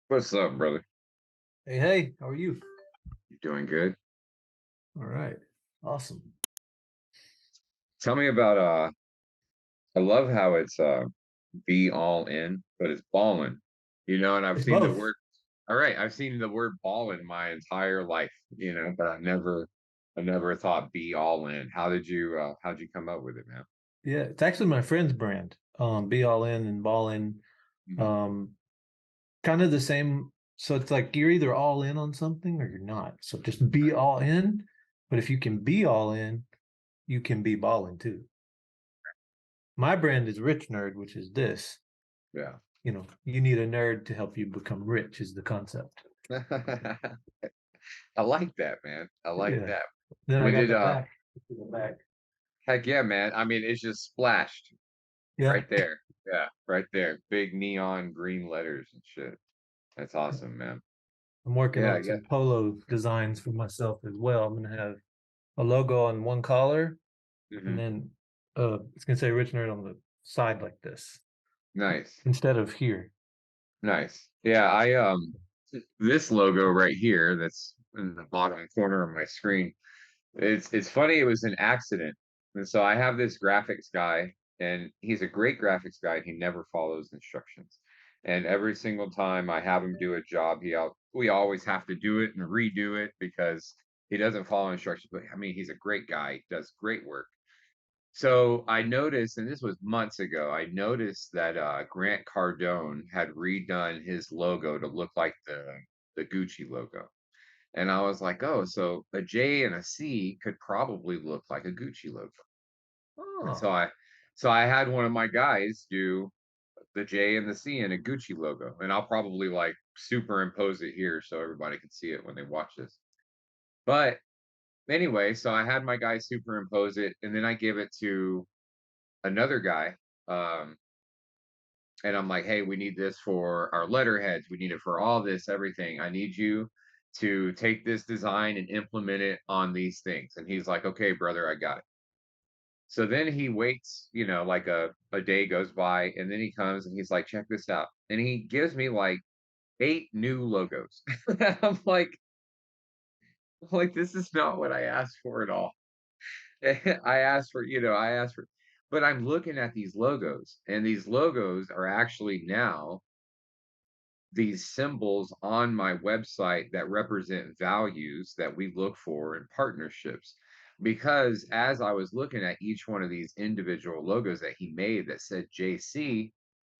What's up, brother? Hey, how are you? You doing good? All right. Awesome. Tell me about I love how it's be all in, but it's ballin'. And I've It's seen the both. word all right, I've seen the word ballin' my entire life, but I never thought be all in. How'd you come up with it, man? Yeah, it's actually my friend's brand. Be all in and ball in. Mhm. Um, kind of the same. So it's like you're either all in on something or you're not. So just be all in. But if you can be all in, you can be balling too. My brand is Rich Nerd, which is this. Yeah. You need a nerd to help you become rich, is the concept. I like that, man. I like Yeah. that. Then I When got did the back. The back. heck yeah, man. I mean, it's just splashed Yeah. right there. Yeah, right there. Big neon green letters and shit. That's awesome, man. I'm working Yeah, on yeah. some polo designs for myself as well. I'm gonna have a logo on one collar, and Mhm. then it's gonna say Rich Nerd on the side like this Nice. instead of here. Nice. Yeah, this logo right here that's in the bottom corner of my screen. It's funny, it was an accident. And so I have this graphics guy, and he's a great graphics guy, and he never follows instructions. And every single time I have him do a job, we always have to do it and redo it because he doesn't follow instructions. But I mean, he's a great guy, he does great work. So I noticed, and this was months ago, I noticed that Grant Cardone had redone his logo to look like the Gucci logo. And I was like, oh, so a J and a C could probably look like a Gucci logo. And Oh, so I had one of my guys do the J and the C in a Gucci logo. And I'll probably like superimpose it here so everybody can see it when they watch this. But anyway, so I had my guy superimpose it, and then I give it to another guy. Um, and I'm like, hey, we need this for our letterheads. We need it for all this, everything. I need you to take this design and implement it on these things. And he's like, okay, brother, I got it. So then he waits, like a day goes by, and then he comes and he's like, check this out. And he gives me like 8 new logos. I'm like, this is not what I asked for at all. I asked for, but I'm looking at these logos, and these logos are actually now these symbols on my website that represent values that we look for in partnerships. Because as I was looking at each one of these individual logos that he made that said JC,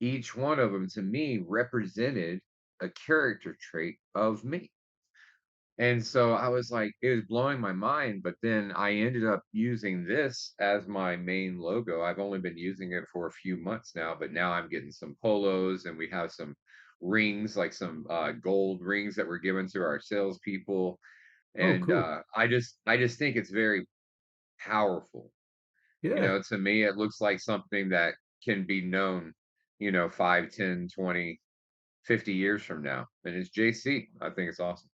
each one of them to me represented a character trait of me. And so I was like, it was blowing my mind. But then I ended up using this as my main logo. I've only been using it for a few months now, but now I'm getting some polos, and we have some rings, like some gold rings that were given to our salespeople. oh, And cool. I just think it's very powerful. Yeah, To me, it looks like something that can be known, 5, 10, 20, 50 years from now. And it's JC. I think it's awesome.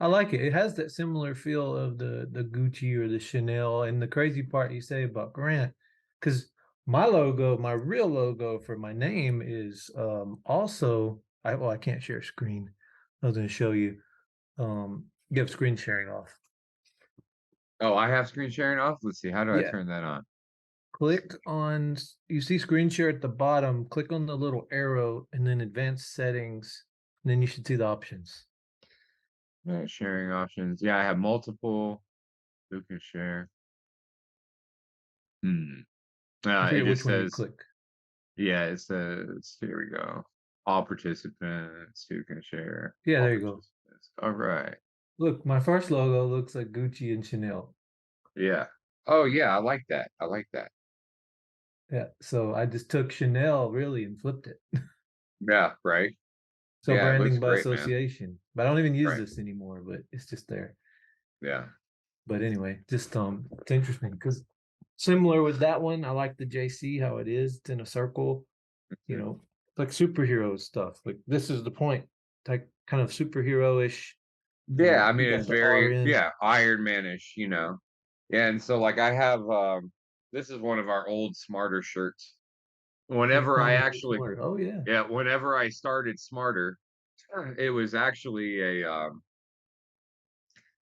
I like it. It has that similar feel of the Gucci or the Chanel. And the crazy part you say about Grant, because my logo, my real logo for my name is also I can't share screen. I was going to show you. You have screen sharing off. Oh, I have screen sharing off? Let's see, how do I Yeah. turn that on? Click on, you see screen share at the bottom, click on the little arrow and then advanced settings. And then you should see the options. Sharing options. Yeah, I have multiple. Who can share? Hmm. I It forget just which one you says, click. yeah, it says, here we go. All participants who can share. Yeah, All there you go. participants. All right. Look, my first logo looks like Gucci and Chanel. Yeah. Oh, yeah, I like that. I like that. Yeah, so I just took Chanel really and flipped it. Yeah, right. So Yeah, it looks branding by great, man. association. But I don't even use Right. this anymore, but it's just there. Yeah. But anyway, just it's interesting because similar with that one, I like the JC how it is. It's in a circle, Mhm. like superhero stuff. Like this is the point, like kind of superhero-ish. Yeah, I You mean, it's got the R very, in. yeah, Iron Man-ish. Yeah, and so like I have this is one of our old smarter shirts. Think Whenever I fun and be actually smart. Oh yeah. Yeah, whenever I started Smarter, It was actually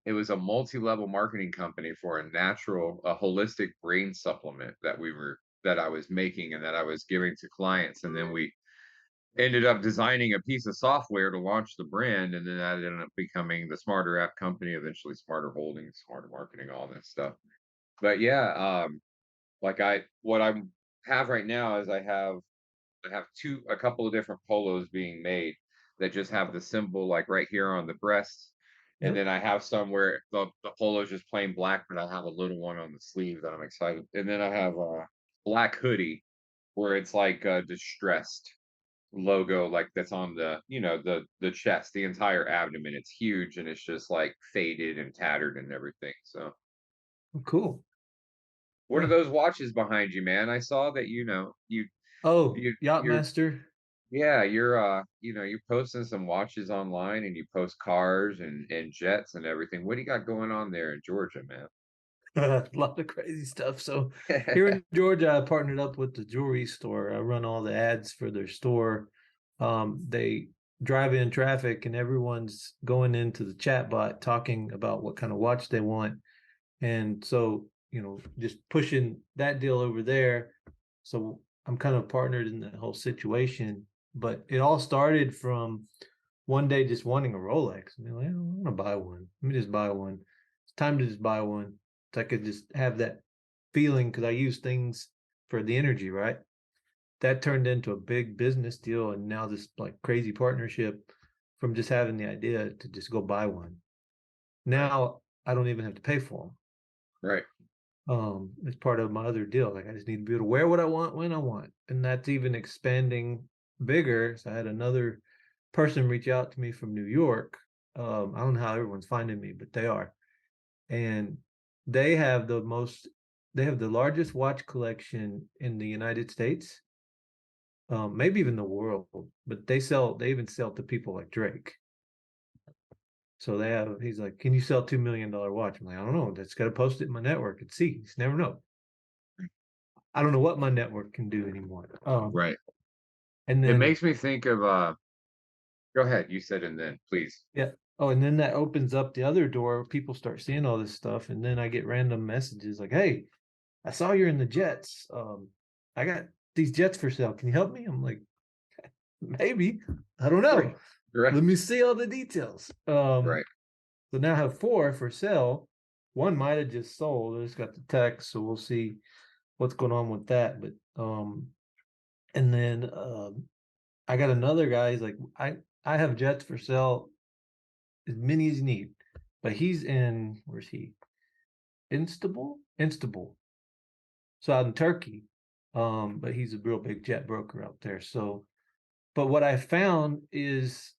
it was a multi-level marketing company for a holistic brain supplement that I was making and that I was giving to clients, and then we ended up designing a piece of software to launch the brand, and then that ended up becoming the Smarter App Company, eventually Smarter Holdings, Smarter Marketing, all that stuff. But yeah, like I what I have right now is I have a couple of different polos being made that just have the symbol like right here on the breast. And Yep. then I have some where the polo is just plain black, but I have a little one on the sleeve that I'm excited. And then I have a black hoodie where it's like a distressed logo, like that's on the chest, the entire abdomen. It's huge and it's just like faded and tattered and everything. So Cool. what are Yeah. those watches behind you, man? I saw that Oh, you're Yachtmaster. yeah, you're posting some watches online and you post cars and jets and everything. What do you got going on there in Georgia, man? A lot of crazy stuff. So here in Georgia, I partnered up with the jewelry store. I run all the ads for their store. They drive in traffic and everyone's going into the chat bot talking about what kind of watch they want. And so, just pushing that deal over there. So I'm kind of partnered in that whole situation. But it all started from one day just wanting a Rolex. I mean, like, I want to buy one. Let me just buy one. It's time to just buy one. So I could just have that feeling because I use things for the energy, right? That turned into a big business deal. And now this like crazy partnership from just having the idea to just go buy one. Right, Now I don't even have to pay for them. right, It's part of my other deal. Like I just need to be able to wear what I want when I want. And that's even expanding bigger. So I had another person reach out to me from New York. I don't know how everyone's finding me, but they are. And they have they have the largest watch collection in the United States, maybe even the world, but they even sell to people like Drake. So he's like, can you sell $2 million watch? I'm like, I don't know. That's got to post it in my network and see. You just never know. I don't know what my network can do anymore. right. And It then makes me think of go ahead, you said and then please. yeah. Oh, and then that opens up the other door. People start seeing all this stuff, and then I get random messages like, "Hey, I saw you're in the jets. I got these jets for sale. Can you help me?" I'm like, maybe. I don't Right, know. right, Let me see all the details. right, So now I have four for sale. One might have just sold. I just got the text, so we'll see what's going on with that. But and then I got another guy. He's like, I have jets for sale as many as you need, but he's in where's he? Istanbul, so out in Turkey. But he's a real big jet broker out there. So, but what I found is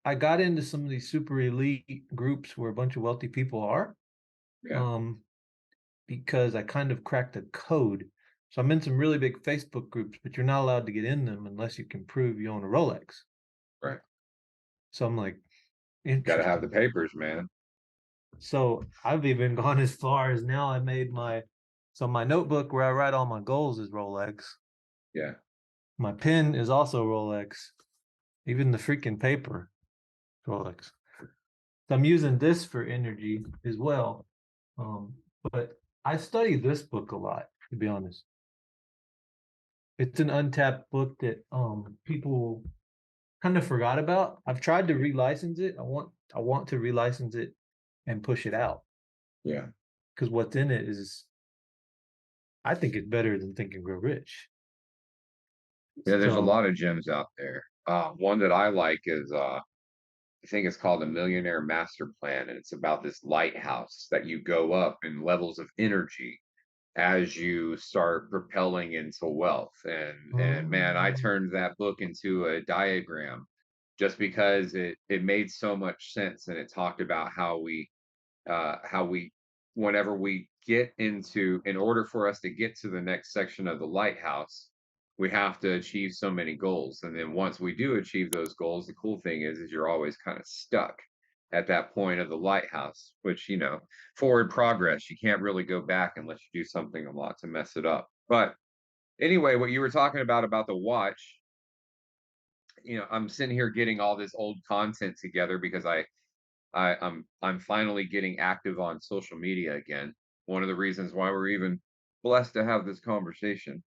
I got into some of these super elite groups where a bunch of wealthy people are. yeah, Um, because I kind of cracked a code. So I'm in some really big Facebook groups, but you're not allowed to get in them unless you can prove you own a Rolex. right. So I'm like, Gotta have the interesting. papers, man. So I've even gone as far as now I made my notebook where I write all my goals is Rolex. Yeah. My pen is also Rolex. Even the freaking paper, Rolex. So I'm using this for energy as well. But I study this book a lot, to be honest. It's an untapped book that people kind of forgot about. I've tried to relicense it. I want to relicense it and push it out Yeah. because what's in it is I think it's better than Think and Grow Rich. Yeah, there's a So lot of gems out there. One that I like is I think it's called the Millionaire Master Plan, and it's about this lighthouse that you go up in levels of energy as you start propelling into wealth. And man, I um, turned that book into a diagram just because it made so much sense, and it talked about how we whenever we get into in order for us to get to the next section of the lighthouse, we have to achieve so many goals, and then once we do achieve those goals, the cool thing is you're always kind of stuck at that point of the lighthouse, which forward progress, you can't really go back unless you do something a lot to mess it up. But anyway, what you were talking about the watch, I'm sitting here getting all this old content together because I'm finally getting active on social media again. One of the reasons why we're even blessed to have this conversation.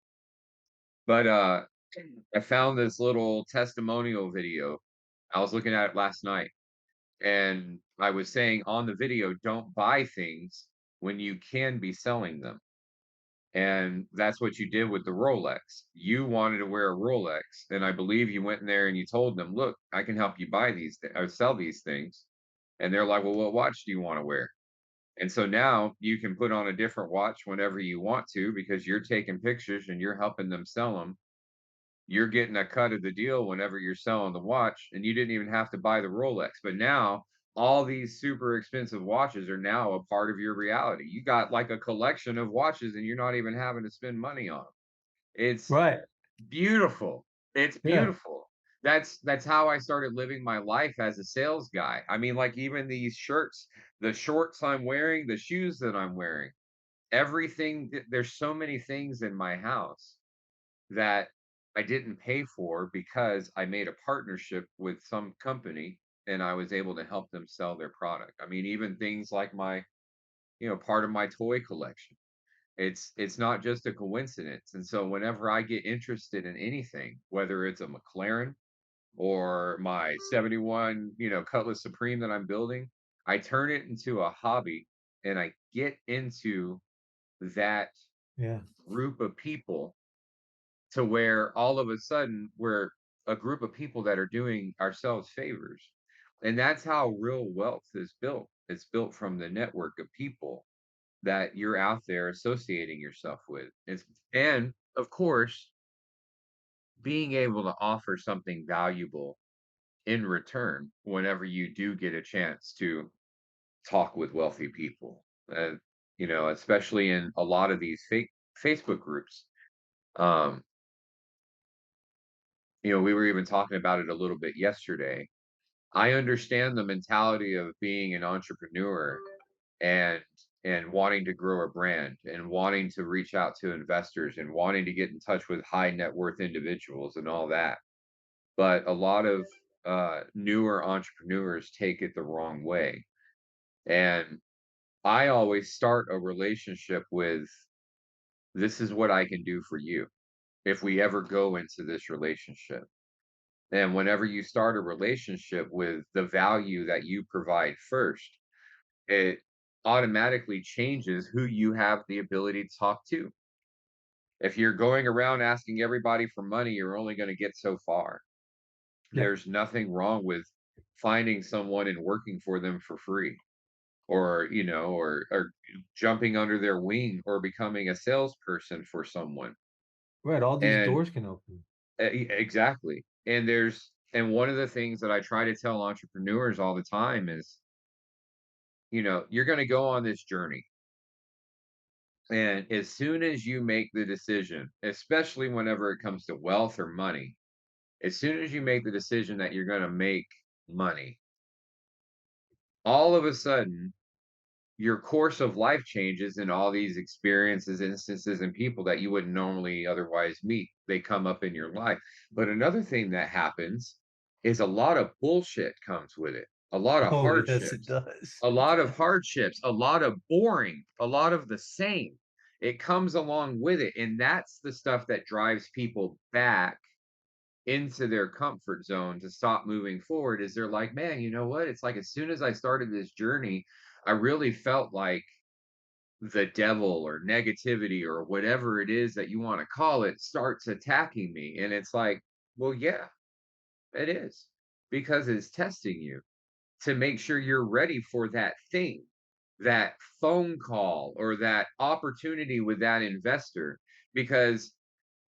But I found this little testimonial video. I was looking at it last night, and I was saying on the video, don't buy things when you can be selling them. And that's what you did with the Rolex. You wanted to wear a Rolex, and I believe you went in there and you told them, "Look, I can help you buy these or sell these things." And they're like, "Well, what watch do you want to wear?" And so now you can put on a different watch whenever you want to because you're taking pictures and you're helping them sell them. You're getting a cut of the deal whenever you're selling the watch, and you didn't even have to buy the Rolex. But now all these super expensive watches are now a part of your reality. You got like a collection of watches and you're not even having to spend money on 'em. It's Right. beautiful. It's Yeah. beautiful. That's how I started living my life as a sales guy. I mean, like even these shirts, the shorts I'm wearing, the shoes that I'm wearing, everything. There's so many things in my house that I didn't pay for because I made a partnership with some company and I was able to help them sell their product. I mean, even things like part of my toy collection. It's not just a coincidence. And so whenever I get interested in anything, whether it's a McLaren or my 71, Cutlass Supreme that I'm building, I turn it into a hobby and I get into that Yeah. group of people to where all of a sudden we're a group of people that are doing ourselves favors. And that's how real wealth is built. It's built from the network of people that you're out there associating yourself with. And of course, being able to offer something valuable in return whenever you do get a chance to talk with wealthy people. Especially in a lot of these fake Facebook groups. Um, we were even talking about it a little bit yesterday. I understand the mentality of being an entrepreneur and wanting to grow a brand and wanting to reach out to investors and wanting to get in touch with high net worth individuals and all that. But a lot of newer entrepreneurs take it the wrong way. And I always start a relationship with, this is what I can do for you if we ever go into this relationship. And whenever you start a relationship with the value that you provide first, it automatically changes who you have the ability to talk to. If you're going around asking everybody for money, you're only going to get so far. Yeah. There's nothing wrong with finding someone and working for them for free, or or jumping under their wing or becoming a salesperson for someone. Right. All these And doors can open. exactly. And one of the things that I try to tell entrepreneurs all the time is, you're going to go on this journey. And as soon as you make the decision, especially whenever it comes to wealth or money, as soon as you make the decision that you're going to make money, all of a sudden your course of life changes and all these experiences, instances, and people that you wouldn't normally otherwise meet, they come up in your life. But another thing that happens is a lot of bullshit comes with it, a lot of Oh, yes, it hardships, does. a lot of boring, a lot of the same. It comes along with it. And that's the stuff that drives people back into their comfort zone to stop moving forward. Is they're like, man, you know what? It's like as soon as I started this journey, I really felt like the devil or negativity or whatever it is that you want to call it starts attacking me. And it's like, well, yeah, it is, because it's testing you to make sure you're ready for that thing, that phone call or that opportunity with that investor. Because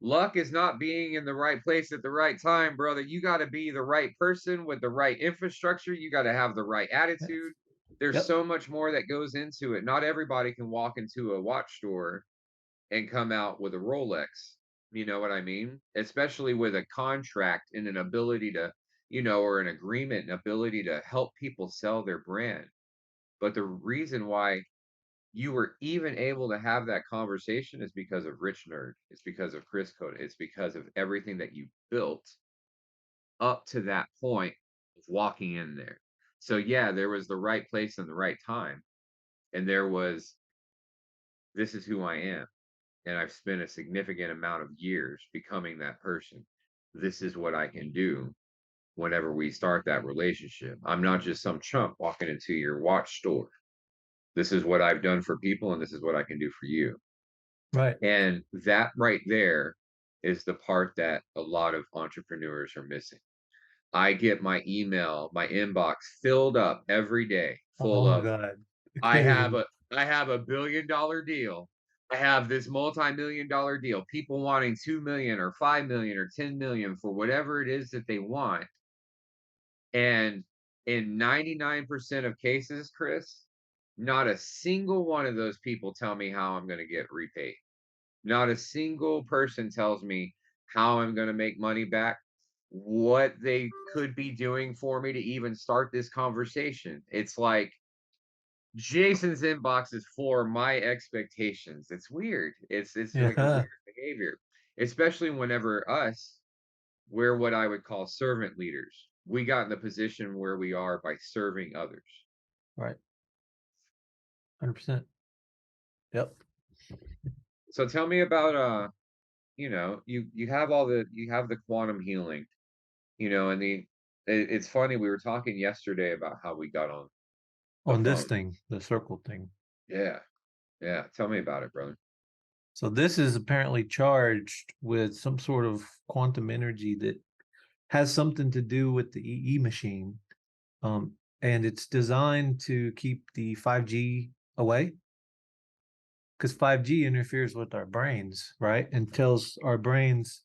luck is not being in the right place at the right time, brother. You got to be the right person with the right infrastructure. You got to have the right attitude. Yes. There's Yep. so much more that goes into it. Not everybody can walk into a watch store and come out with a Rolex. You know what I mean? Especially with a contract and an ability to, or an agreement, an ability to help people sell their brand. But the reason why you were even able to have that conversation is because of Ricch Nerd. It's because of Chris Cota. It's because of everything that you built up to that point of walking in there. So yeah, there was the right place and the right time. And there was, this is who I am. And I've spent a significant amount of years becoming that person. This is what I can do whenever we start that relationship. I'm not just some chump walking into your watch store. This is what I've done for people, and this is what I can do for you. Right. And that right there is the part that a lot of entrepreneurs are missing. I get my email, my inbox filled up every day, full Oh my of God. I have Crazy. a I have a $1 billion deal. I have this multi-million dollar deal. People wanting 2 million or 5 million or 10 million for whatever it is that they want. And in 99% of cases, Chris, not a single one of those people tell me how I'm going to get repaid. Not a single person tells me how I'm going to make money back, what they could be doing for me to even start this conversation. It's like Jason's inbox is for my expectations. It's weird. It's like a Yeah. weird behavior, especially whenever we're what I would call servant leaders. We got in the position where we are by serving others. Right. 100%. Yep. So tell me about you have you have the quantum healing, and it's funny, we were talking yesterday about how we got on the On this phone. thing, the circle thing. Yeah. Yeah. Tell me about it, brother. So this is apparently charged with some sort of quantum energy that has something to do with the EE machine. And it's designed to keep the 5G away because 5G interferes with our brains, right? And tells our brains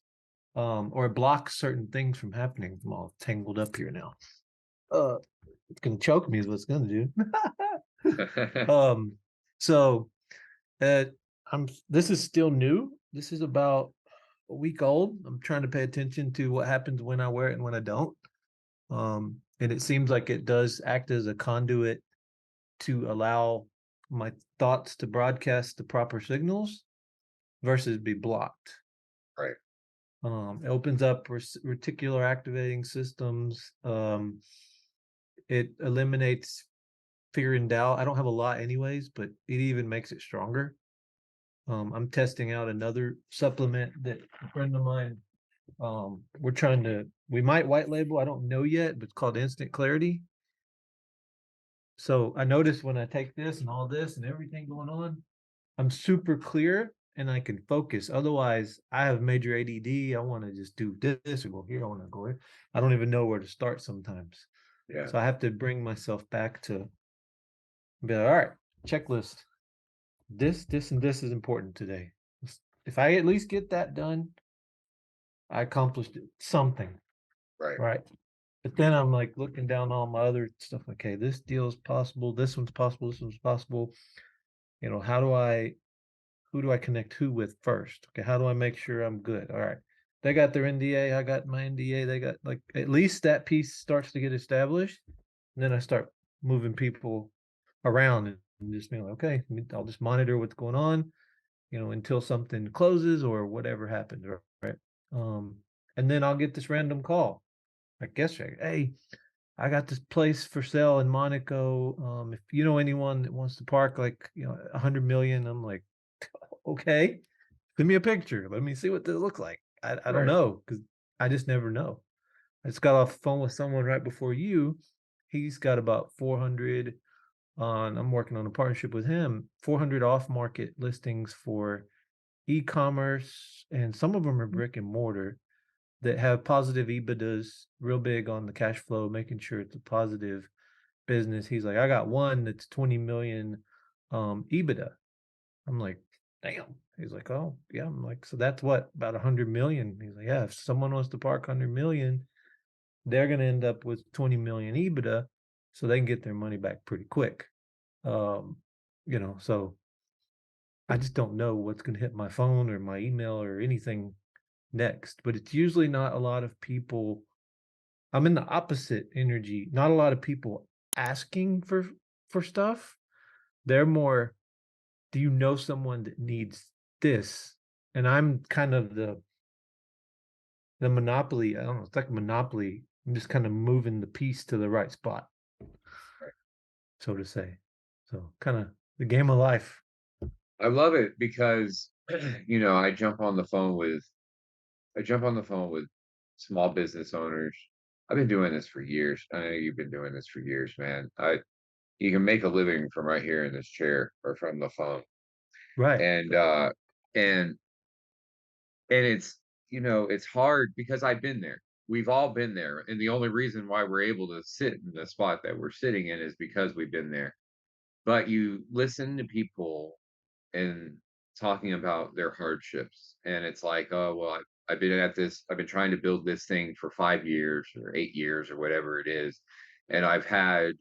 or blocks certain things from happening. I'm all tangled up here now. It's gonna choke me is what it's gonna do. So uh this is still new. This is about a week old. I'm trying to pay attention to what happens when I wear it and when I don't. And it seems like it does act as a conduit to allow my thoughts to broadcast the proper signals versus be blocked. Right. It opens up reticular activating systems. It eliminates fear and doubt. I don't have a lot anyways, but it even makes it stronger. I'm testing out another supplement that a friend of mine, we might white label, I don't know yet, but it's called Instant Clarity. So I noticed when I take this and all this and everything going on, I'm super clear and I can focus. Otherwise, I have major ADD. I want to just do this or go here. I want to go here. I don't even know where to start sometimes. Yeah. So I have to bring myself back to be like, all right, checklist. This, and this is important today. If I at least get that done, I accomplished something, Right. right? But then I'm like looking down all my other stuff. Okay, this deal is possible. This one's possible. This one's possible. How do I who do I connect who with first? Okay, how do I make sure I'm good? All right. They got their NDA, I got my NDA, they got like at least that piece starts to get established. And then I start moving people around and just being like, okay, I'll just monitor what's going on, until something closes or whatever happens, right? Um, and then I'll get this random call. Like yesterday, hey, I got this place for sale in Monaco. If you know anyone that wants to park like 100 million, I'm like, okay, send me a picture. Let me see what they look like. I don't Right. know because I just never know. I just got off the phone with someone right before you. He's got about 400 on, I'm working on a partnership with him, 400 off market listings for e-commerce, and some of them are brick and mortar that have positive EBITDAs, real big on the cash flow, making sure it's a positive business. He's like, I got one that's 20 million EBITDA. I'm like, damn. He's like, oh yeah. I'm like, so that's what, about 100 million. He's like, yeah, if someone wants to park 100 million, they're gonna end up with 20 million EBITDA, so they can get their money back pretty quick. Um, so I just don't know what's gonna hit my phone or my email or anything next. But it's usually not a lot of people. I'm in the opposite energy. Not a lot of people asking for stuff. They're more, do you know someone that needs this? And I'm kind of the monopoly, I don't know, it's like monopoly. I'm just kind of moving the piece to the right spot, so to say. So kind of the game of life. I love it because, you know, I jump on the phone with small business owners. I've been doing this for years. I know you've been doing this for years, man. You can make a living from right here in this chair or from the phone. Right. And and it's, you know, it's hard because I've been there. We've all been there. And the only reason why we're able to sit in the spot that we're sitting in is because we've been there. But you listen to people and talking about their hardships, and it's like, oh well, I've been at this, I've been trying to build this thing for 5 years or 8 years or whatever it is, and I've had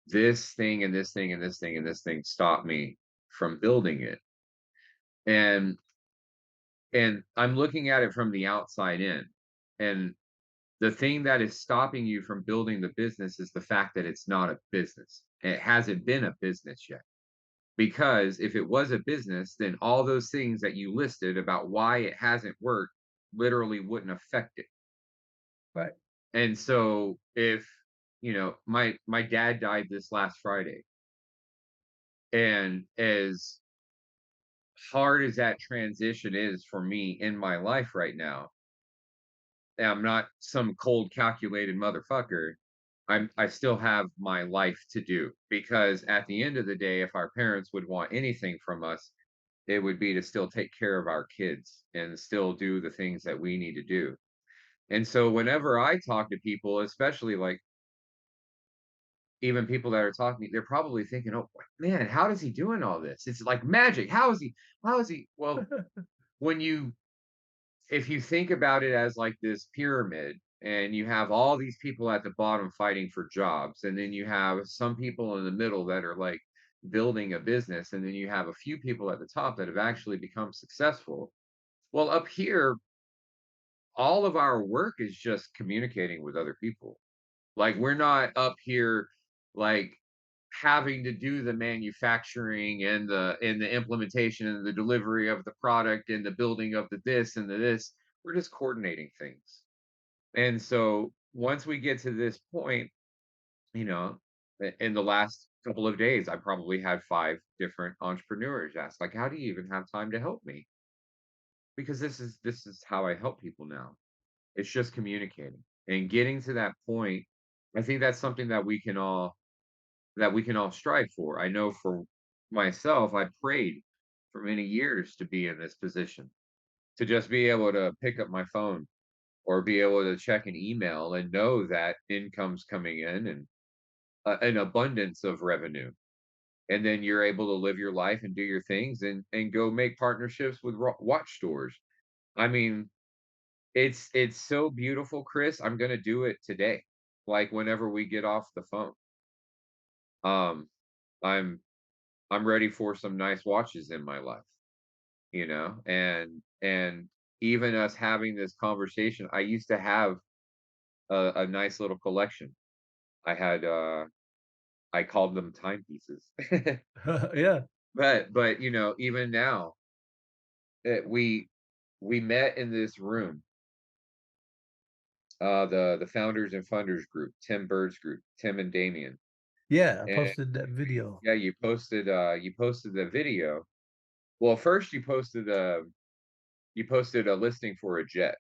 this thing and this thing and this thing and this thing stop me from building it. And and I'm looking at it from the outside in, and the thing that is stopping you from building the business is the fact that it's not a business. It hasn't been a business yet. Because if it was a business, then all those things that you listed about why it hasn't worked literally wouldn't affect it. Right. And so if, you know, my dad died this last Friday, and as hard as that transition is for me in my life right now, and I'm not some cold calculated motherfucker. I still have my life to do, because at the end of the day, if our parents would want anything from us, it would be to still take care of our kids and still do the things that we need to do. And so whenever I talk to people, especially like even people that are talking, they're probably thinking, "Oh man, how is he doing all this? It's like magic. How is he? How is he?" Well, when you if you think about it as like this pyramid, and you have all these people at the bottom fighting for jobs, and then you have some people in the middle that are like building a business, and then you have a few people at the top that have actually become successful. Well, up here, all of our work is just communicating with other people. Like, we're not up here, like, having to do the manufacturing and the implementation and the delivery of the product and the building of the this and the this. We're just coordinating things. And so once we get to this point, you know, in the last couple of days, I probably had 5 different entrepreneurs ask, like, "How do you even have time to help me?" Because this is how I help people now. It's just communicating and getting to that point. I think that's something that we can all strive for. I know for myself, I prayed for many years to be in this position, to just be able to pick up my phone or be able to check an email and know that income's coming in, and an abundance of revenue. And then you're able to live your life and do your things and go make partnerships with watch stores. I mean, it's so beautiful, Chris. I'm gonna do it today. Like whenever we get off the phone. Um, I'm I'm ready for some nice watches in my life, you know? And even us having this conversation, I used to have a nice little collection. I had I called them timepieces. Yeah. But you know, even now, we met in this room, the founders and funders group, Tim Bird's group, Tim and Damien. Yeah, I And posted that video. yeah, you posted the video. Well, first you posted a listing for a jet.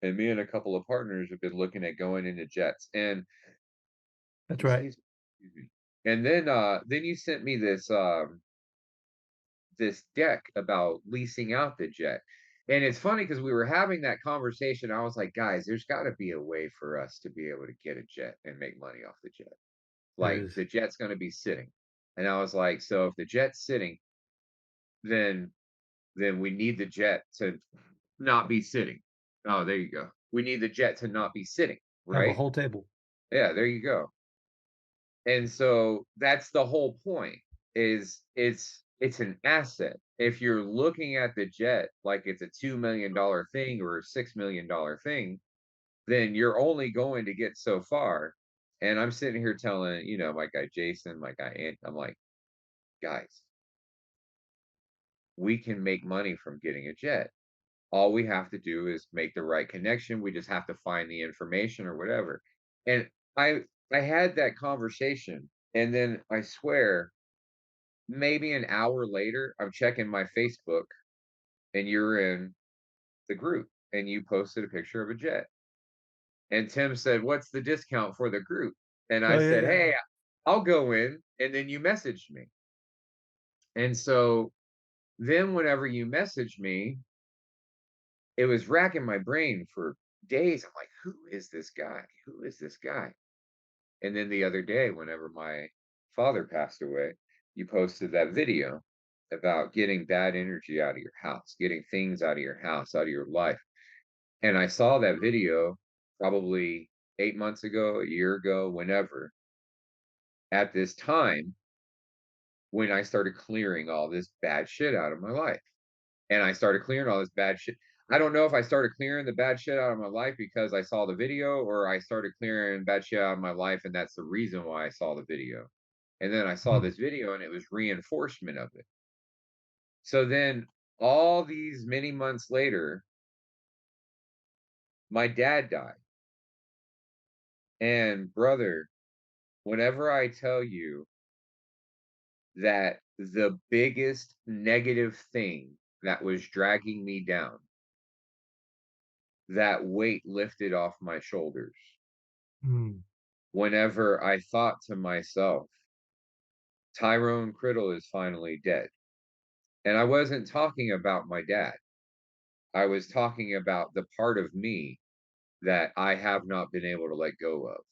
And me and a couple of partners have been looking at going into jets. And That's right. excuse me. And then you sent me this deck about leasing out the jet. And it's funny because we were having that conversation. I was like, guys, there's got to be a way for us to be able to get a jet and make money off the jet. There Like is. the jet's going to be sitting. And I was like, so if the jet's sitting, then we need the jet to not be sitting. Oh, there you go. We need the jet to not be sitting, Have a right? whole table. Yeah, there you go. And so that's the whole point, is it's an asset. If you're looking at the jet like it's a $2 million thing or a $6 million thing, then you're only going to get so far. And I'm sitting here telling, you know, my guy Jason, my guy Ant, I'm like, guys, we can make money from getting a jet. All we have to do is make the right connection. We just have to find the information or whatever. And I I had that conversation, and then I swear, maybe an hour later, I'm checking my Facebook, and you're in the group, and you posted a picture of a jet. And Tim said, "What's the discount for the group?" And I Oh yeah, said, yeah. "Hey, I'll go in." And then you messaged me. And so then whenever you messaged me, it was racking my brain for days. I'm like, "Who is this guy? Who is this guy?" And then the other day, whenever my father passed away, you posted that video about getting bad energy out of your house, getting things out of your house, out of your life. And I saw that video probably 8 months ago, a year ago, whenever, at this time when I started clearing all this bad shit out of my life. And I started clearing all this bad shit. I don't know if I started clearing the bad shit out of my life because I saw the video, or I started clearing bad shit out of my life, and that's the reason why I saw the video. And then I saw Mhm. this video, and it was reinforcement of it. So then all these many months later, my dad died. And brother, whenever I tell you that the biggest negative thing that was dragging me down, that weight lifted off my shoulders Mm. whenever I thought to myself, Tyrone Criddle is finally dead. And I wasn't talking about my dad. I was talking about the part of me that I have not been able to let go of.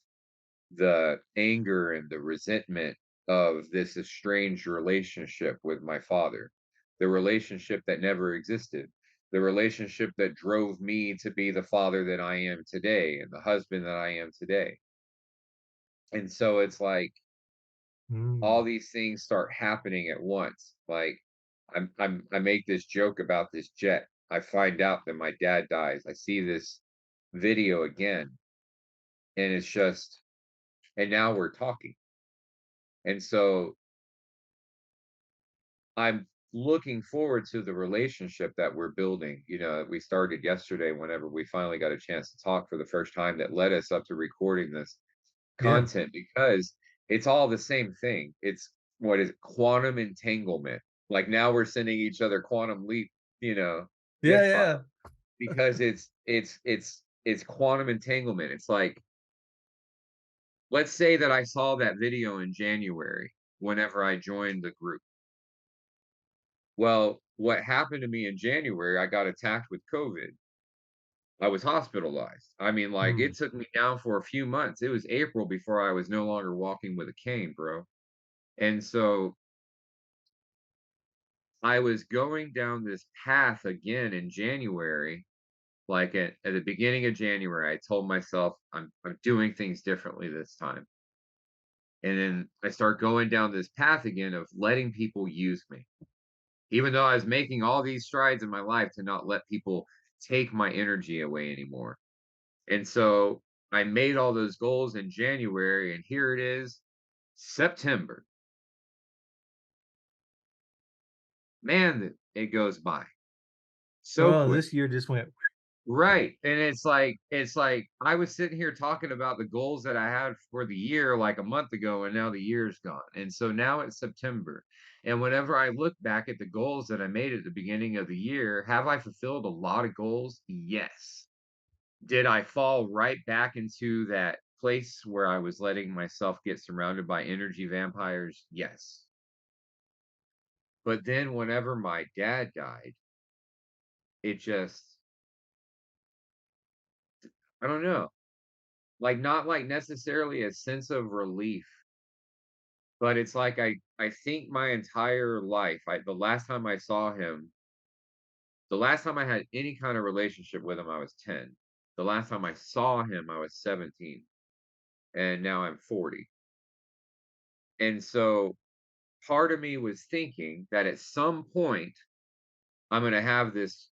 The anger and the resentment of this estranged relationship with my father, the relationship that never existed, the relationship that drove me to be the father that I am today and the husband that I am today. And so it's like all Mm. these things start happening at once. Like I make this joke about this jet. I find out that my dad dies. I see this video again, and it's just, and now we're talking. And so I'm looking forward to the relationship that we're building. We started yesterday whenever we finally got a chance to talk for the first time, that led us up to recording this Yeah. content, because it's all the same thing. It's, what is it? Quantum entanglement. Like, now we're sending each other quantum leap, Yeah, GIF files, yeah. because it's quantum entanglement. It's like, let's say that I saw that video in January whenever I joined the group. Well, what happened to me in January, I got attacked with COVID. I was hospitalized. I mean, like, Mm. it took me down for a few months. It was April before I was no longer walking with a cane, bro. And so I was going down this path again in January, like at the beginning of January, I told myself I'm doing things differently this time. And then I start going down this path again of letting people use me. Even though I was making all these strides in my life to not let people take my energy away anymore. And so I made all those goals in January, and here it is, September. Man, it goes by so Well, quick. this year just went. Right, and it's like I was sitting here talking about the goals that I had for the year like a month ago, and now the year's gone, and so now it's September, and whenever I look back at the goals that I made at the beginning of the year, have I fulfilled a lot of goals? Yes. Did I fall right back into that place where I was letting myself get surrounded by energy vampires? Yes. But then whenever my dad died, it just, I don't know. Like, not like necessarily a sense of relief, but it's like I think my entire life, the last time I saw him, the last time I had any kind of relationship with him, I was 10. The last time I saw him, I was 17, and now I'm 40. And so part of me was thinking that at some point I'm going to have this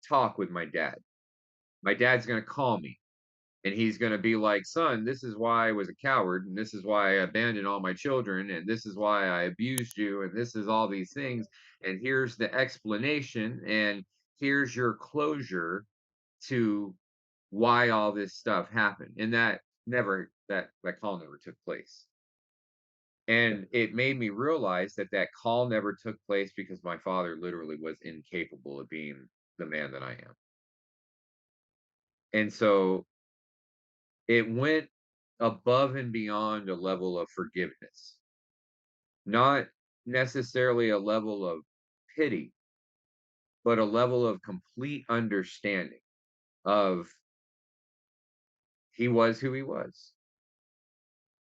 talk with my dad. My dad's going to call me. And he's gonna be like, "Son, this is why I was a coward, and this is why I abandoned all my children, and this is why I abused you, and this is all these things, and here's the explanation." And here's your closure to why all this stuff happened. And that call never took place. And it made me realize that that call never took place because my father literally was incapable of being the man that I am. And so it went above and beyond a level of forgiveness, not necessarily a level of pity, but a level of complete understanding of he was who he was.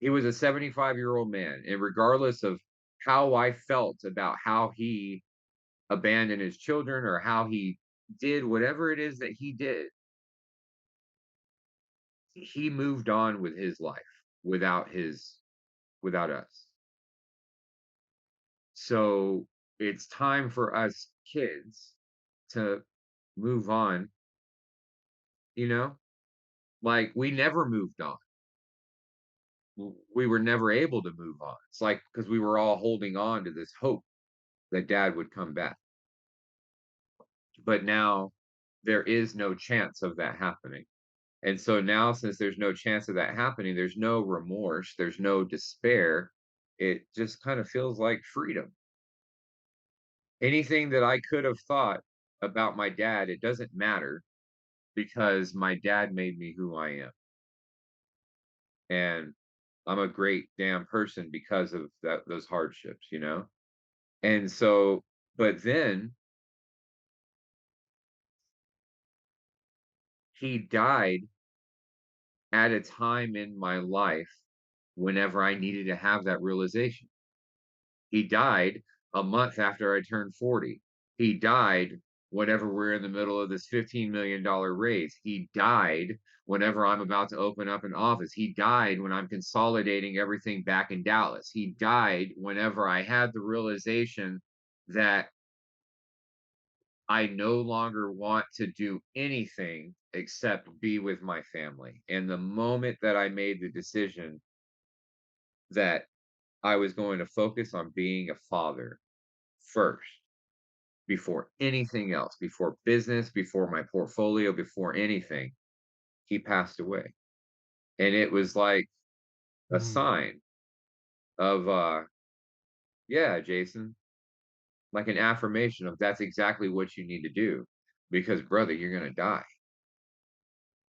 He was a 75-year-old man, and regardless of how I felt about how he abandoned his children or how he did whatever it is that he did, he moved on with his life without us. So it's time for us kids to move on, you know? Like we never moved on. We were never able to move on. It's like because we were all holding on to this hope that dad would come back. But now there is no chance of that happening. And so now, since there's no chance of that happening, there's no remorse, there's no despair. It just kind of feels like freedom. Anything that I could have thought about my dad, it doesn't matter because my dad made me who I am. And I'm a great damn person because of those hardships, you know? And so, but then he died at a time in my life whenever I needed to have that realization. He died a month after I turned 40. He died whenever we're in the middle of this $15 million raise. He died whenever I'm about to open up an office. He died when I'm consolidating everything back in Dallas. He died whenever I had the realization that I no longer want to do anything except be with my family. And the moment that I made the decision that I was going to focus on being a father first, before anything else, before business, before my portfolio, before anything, he passed away. And it was like a Mm, sign of, yeah, Jason, like an affirmation of that's exactly what you need to do because, brother, you're going to die.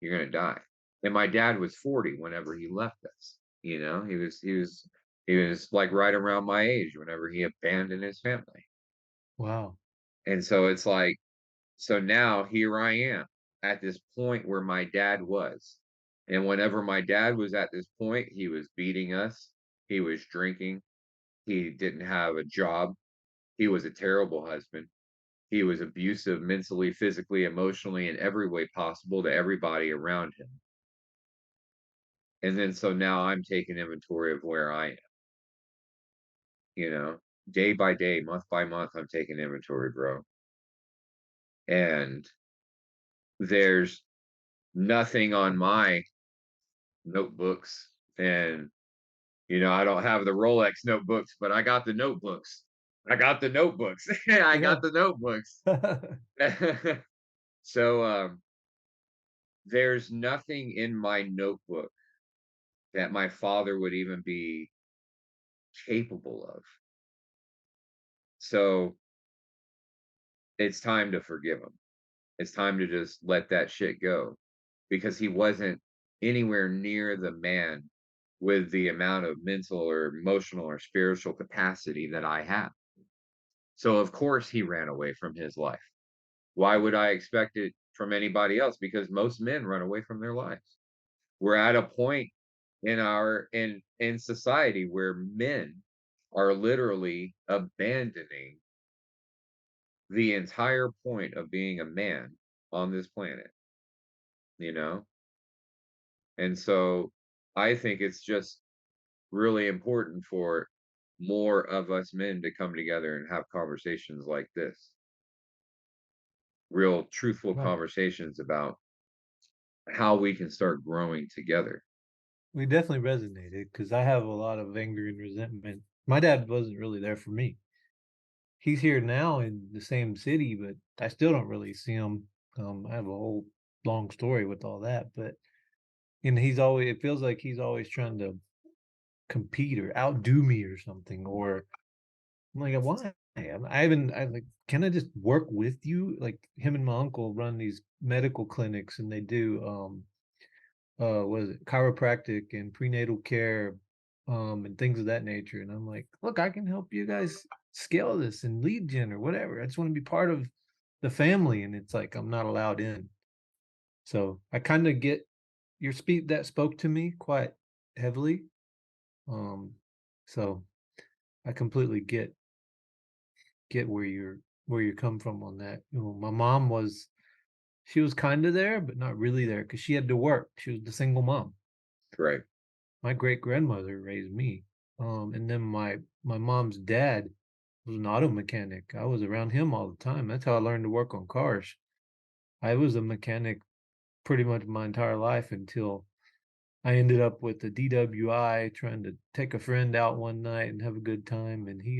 You're going to die. And my dad was 40 whenever he left us. You know, he was like right around my age whenever he abandoned his family. wow. And so it's like, so now here I am at this point where my dad was. And whenever my dad was at this point, he was beating us, he was drinking, he didn't have a job, he was a terrible husband, he was abusive mentally, physically, emotionally, in every way possible to everybody around him. And then so now I'm taking inventory of where I am, you know, day by day, month by month, I'm taking inventory, bro. And there's nothing on my notebooks and I don't have the Rolex notebooks, but I got the notebooks. I got the notebooks. I Yeah. got the notebooks. So there's nothing in my notebook that my father would even be capable of. So it's time to forgive him. It's time to just let that shit go because he wasn't anywhere near the man with the amount of mental or emotional or spiritual capacity that I have. So of course he ran away from his life. Why would I expect it from anybody else? Because most men run away from their lives. We're at a point in society where men are literally abandoning the entire point of being a man on this planet, you know? And so I think it's just really important for more of us men to come together and have conversations like this, real truthful Right. conversations about how we can start growing together. We definitely resonated because I have a lot of anger and resentment. My dad wasn't really there for me. he's here now in the same city, but I still don't really see him. I have a whole long story with all that, but and he's always it feels like he's always trying to compete or outdo me or something, or I'm like, why? I like, can I just work with you? Like him and my uncle run these medical clinics and they do what is it, chiropractic and prenatal care, and things of that nature. And I'm like, look, I can help you guys scale this and lead gen or whatever. I just want to be part of the family. And it's like I'm not allowed in. So I kind of get your speed that spoke to me quite heavily. Um, so I completely get where you come from on that. You know, my mom was she was kind of there, but not really there because she had to work. She was the single mom. Right. My great grandmother raised me, and then my mom's dad was an auto mechanic. I was around him all the time. That's how I learned to work on cars. I was a mechanic pretty much my entire life until I ended up with the DWI trying to take a friend out one night and have a good time, and he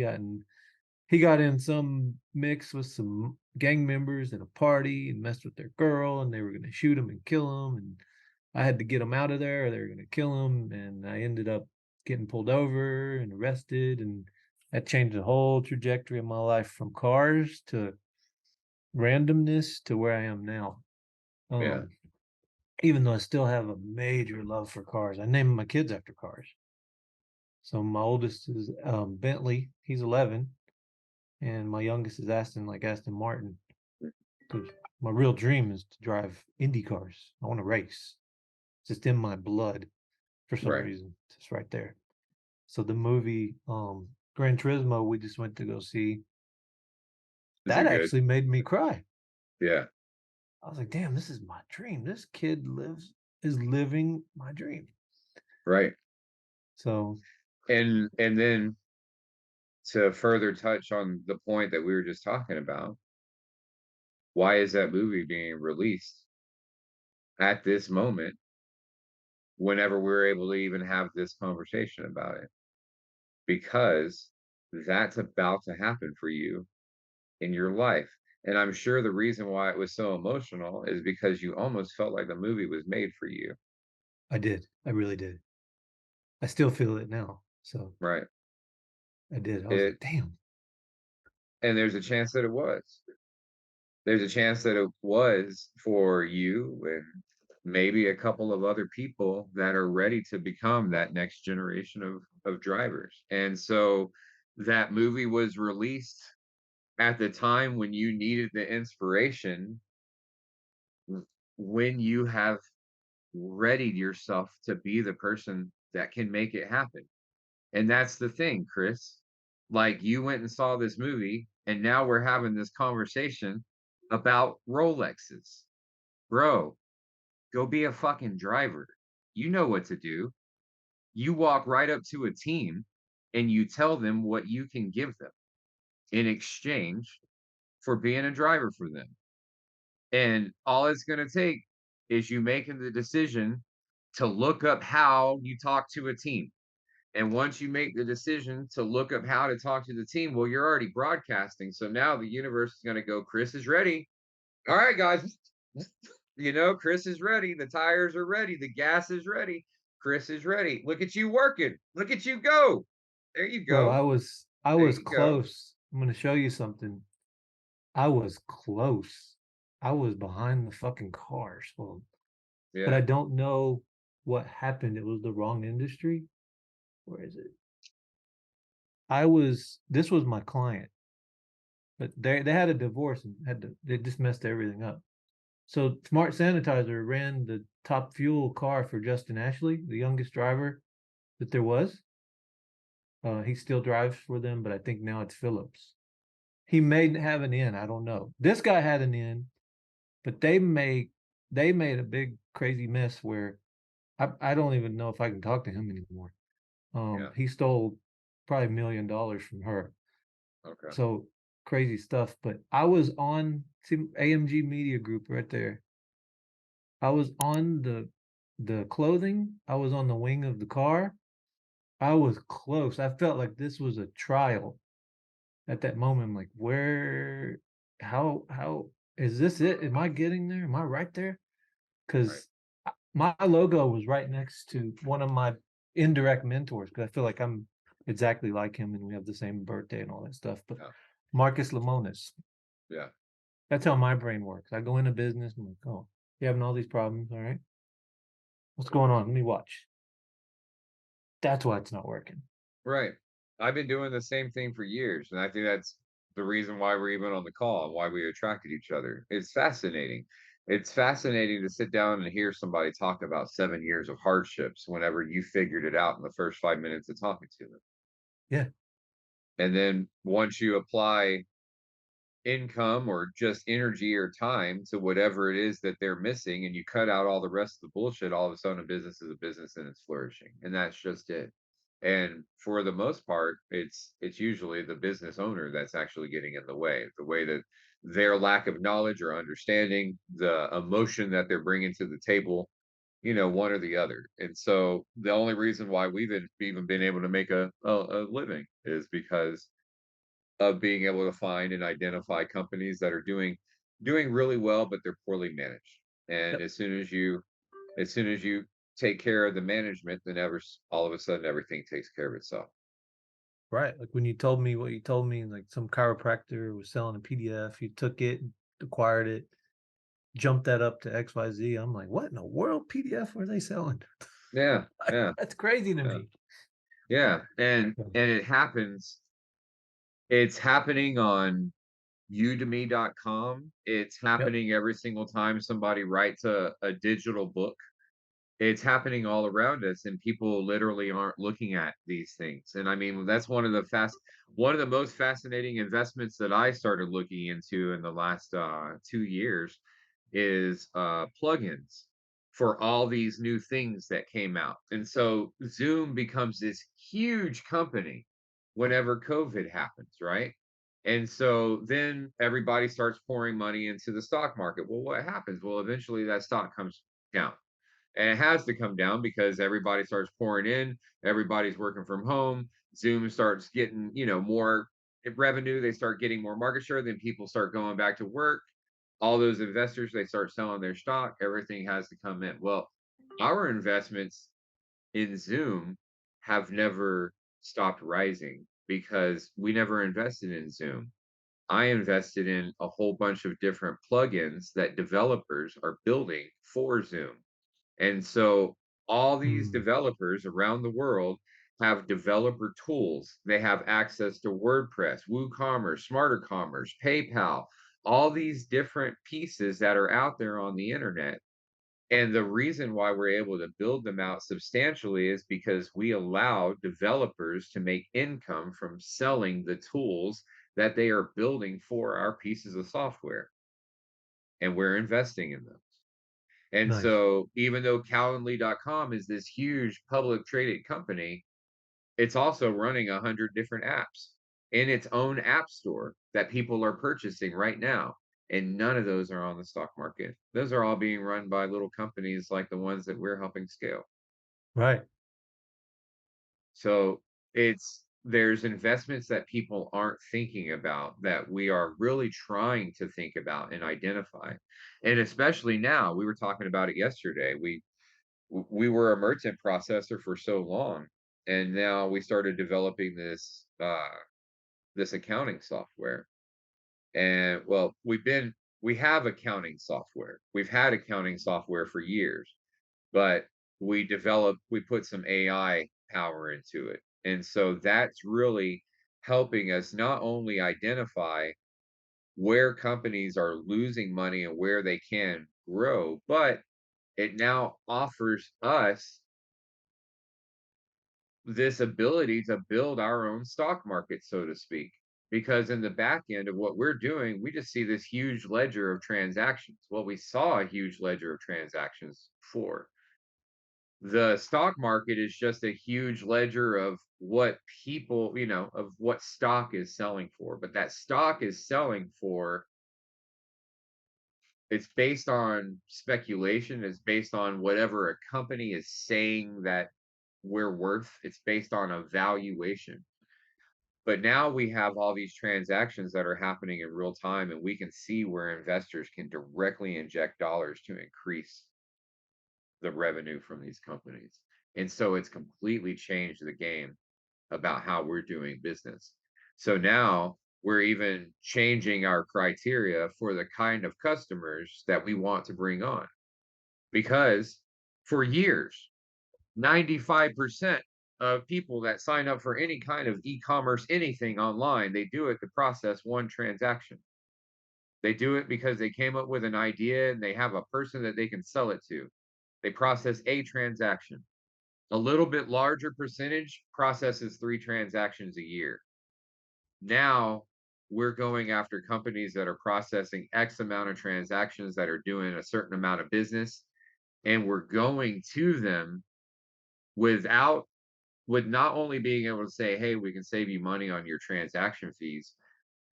got in some mix with some gang members at a party and messed with their girl, and they were going to shoot him and kill him. And I had to get him out of there, or they were going to kill him. And I ended up getting pulled over and arrested. And that changed the whole trajectory of my life from cars to randomness to where I am now. Yeah. Um, Even though I still have a major love for cars, I named my kids after cars. So my oldest is Bentley, he's 11, and my youngest is Aston Martin. Because my real dream is to drive Indy cars. I want to race. It's just in my blood for some Right. reason. It's just right there. So the movie Gran Turismo we just went to go see, Is it that good? actually made me cry. Yeah. I was like, damn, this is my dream. This kid lives is living my dream. Right. So And then to further touch on the point that we were just talking about, why is that movie being released at this moment whenever we're able to even have this conversation about it? Because that's about to happen for you in your life. And I'm sure the reason why it was so emotional is because you almost felt like the movie was made for you. I did. I really did. I still feel it now. So Right. I did. I was It like, damn. and there's a chance that it was. There's a chance that it was for you and maybe a couple of other people that are ready to become that next generation of drivers. And so that movie was released at the time when you needed the inspiration, when you have readied yourself to be the person that can make it happen. And that's the thing, Chris. Like you went and saw this movie, and now we're having this conversation about Rolexes. Bro, go be a fucking driver. You know what to do. You walk right up to a team and you tell them what you can give them in exchange for being a driver for them. And all it's going to take is you making the decision to look up how you talk to a team. And once you make the decision to look up how to talk to the team, well, you're already broadcasting. So now the universe is going to go, Chris is ready. All right, guys. Chris is ready. The tires are ready. The gas is ready. Chris is ready. Look at you working. Look at you go. There you Bro, go. I There was you go. close. I'm gonna show you something. I was close. I was behind the fucking cars. Well, but I Yeah. don't know what happened. It was the wrong industry. Where is it? This was my client, but they had a divorce and they just messed everything up. So Smart Sanitizer ran the top fuel car for Justin Ashley, the youngest driver that there was. He still drives for them, but I think now it's Phillips. He may have an in, I don't know. This guy had an in, but they made a big crazy mess where I don't even know if I can talk to him anymore. Yeah. He stole probably $1 million from her. Okay. So crazy stuff. But I was on see, AMG Media Group right there. I was on the clothing. I was on the wing of the car. I was close. I felt like this was a trial. at that moment, I'm like, where, how is this it? Am I getting there? Am I right there? Right. Because my logo was right next to one of my indirect mentors, because I feel like I'm exactly like him and we have the same birthday and all that stuff. But Yeah. Marcus Lemonis, Yeah. that's how my brain works. I go into business, I'm like, oh, you're having all these problems. All right. What's going on? Let me watch. That's why it's not working. Right. I've been doing the same thing for years, and I think that's the reason why we're even on the call and why we attracted each other. It's fascinating. It's fascinating to sit down and hear somebody talk about 7 years of hardships whenever you figured it out in the first 5 minutes of talking to them. Yeah. And then once you apply income or just energy or time to whatever it is that they're missing and you cut out all the rest of the bullshit, all of a sudden a business is a business and it's flourishing. And that's just it. And for the most part, it's usually the business owner that's actually getting in the way that their lack of knowledge or understanding, the emotion that they're bringing to the table, one or the other. And so the only reason why we've even been able to make a living is because of being able to find and identify companies that are doing really well, but they're poorly managed. And Yep. as soon as you take care of the management, then all of a sudden everything takes care of itself. Right. Like when you told me what you told me, like some chiropractor was selling a PDF, you took it, acquired it, jumped that up to XYZ. I'm like, what in the world PDF were they selling? Yeah, yeah, That's crazy to yeah, me. yeah. And it's happening on udemy.com. It's Yep. happening every single time somebody writes a digital book. It's happening all around us, and people literally aren't looking at these things. And I mean, that's one of the most fascinating investments that I started looking into in the last 2 years is plugins for all these new things that came out. And so Zoom becomes this huge company whenever COVID happens, right? And so then everybody starts pouring money into the stock market. Well, what happens? Well, eventually that stock comes down, and it has to come down because everybody starts pouring in, everybody's working from home, Zoom starts getting, more revenue, they start getting more market share, then people start going back to work. All those investors, they start selling their stock, everything has to come in. Well, our investments in Zoom have never stopped rising because we never invested in Zoom. I invested in a whole bunch of different plugins that developers are building for Zoom. And so all these Mm, developers around the world have developer tools. They have access to WordPress, WooCommerce, Smarter Commerce, PayPal, all these different pieces that are out there on the internet. And the reason why we're able to build them out substantially is because we allow developers to make income from selling the tools that they are building for our pieces of software. And we're investing in them. And nice. so even though Calendly.com is this huge public traded company, it's also running 100 different apps in its own app store that people are purchasing right now. And none of those are on the stock market. Those are all being run by little companies like the ones that we're helping scale. Right. So there's investments that people aren't thinking about that we are really trying to think about and identify. And especially now, we were talking about it yesterday. We were a merchant processor for so long, and now we started developing this accounting software. And well, we have accounting software. We've had accounting software for years, but we put some AI power into it. And so that's really helping us not only identify where companies are losing money and where they can grow, but it now offers us this ability to build our own stock market, so to speak. Because in the back end of what we're doing, we just see this huge ledger of transactions. Well, we saw a huge ledger of transactions before. The stock market is just a huge ledger of what people, of what stock is selling for. But that stock is selling for, it's based on speculation, it's based on whatever a company is saying that we're worth, it's based on a valuation. But now we have all these transactions that are happening in real time, and we can see where investors can directly inject dollars to increase the revenue from these companies. And so it's completely changed the game about how we're doing business. So now we're even changing our criteria for the kind of customers that we want to bring on, because for years, 95% of people that sign up for any kind of e-commerce, anything online, they do it to process one transaction. They do it because they came up with an idea and they have a person that they can sell it to. They process a transaction. A little bit larger percentage processes 3 transactions a year. Now we're going after companies that are processing X amount of transactions, that are doing a certain amount of business, and we're going to them without with not only being able to say, "Hey, we can save you money on your transaction fees,"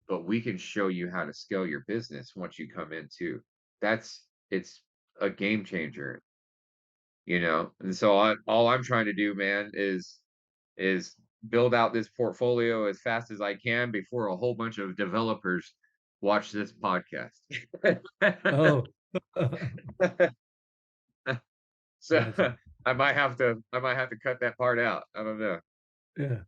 but we can show you how to scale your business once you come in too. It's a game changer, you know? And so all I'm trying to do, man, is build out this portfolio as fast as I can before a whole bunch of developers watch this podcast. Oh, So gotcha. I might have to cut that part out. I don't know. Yeah.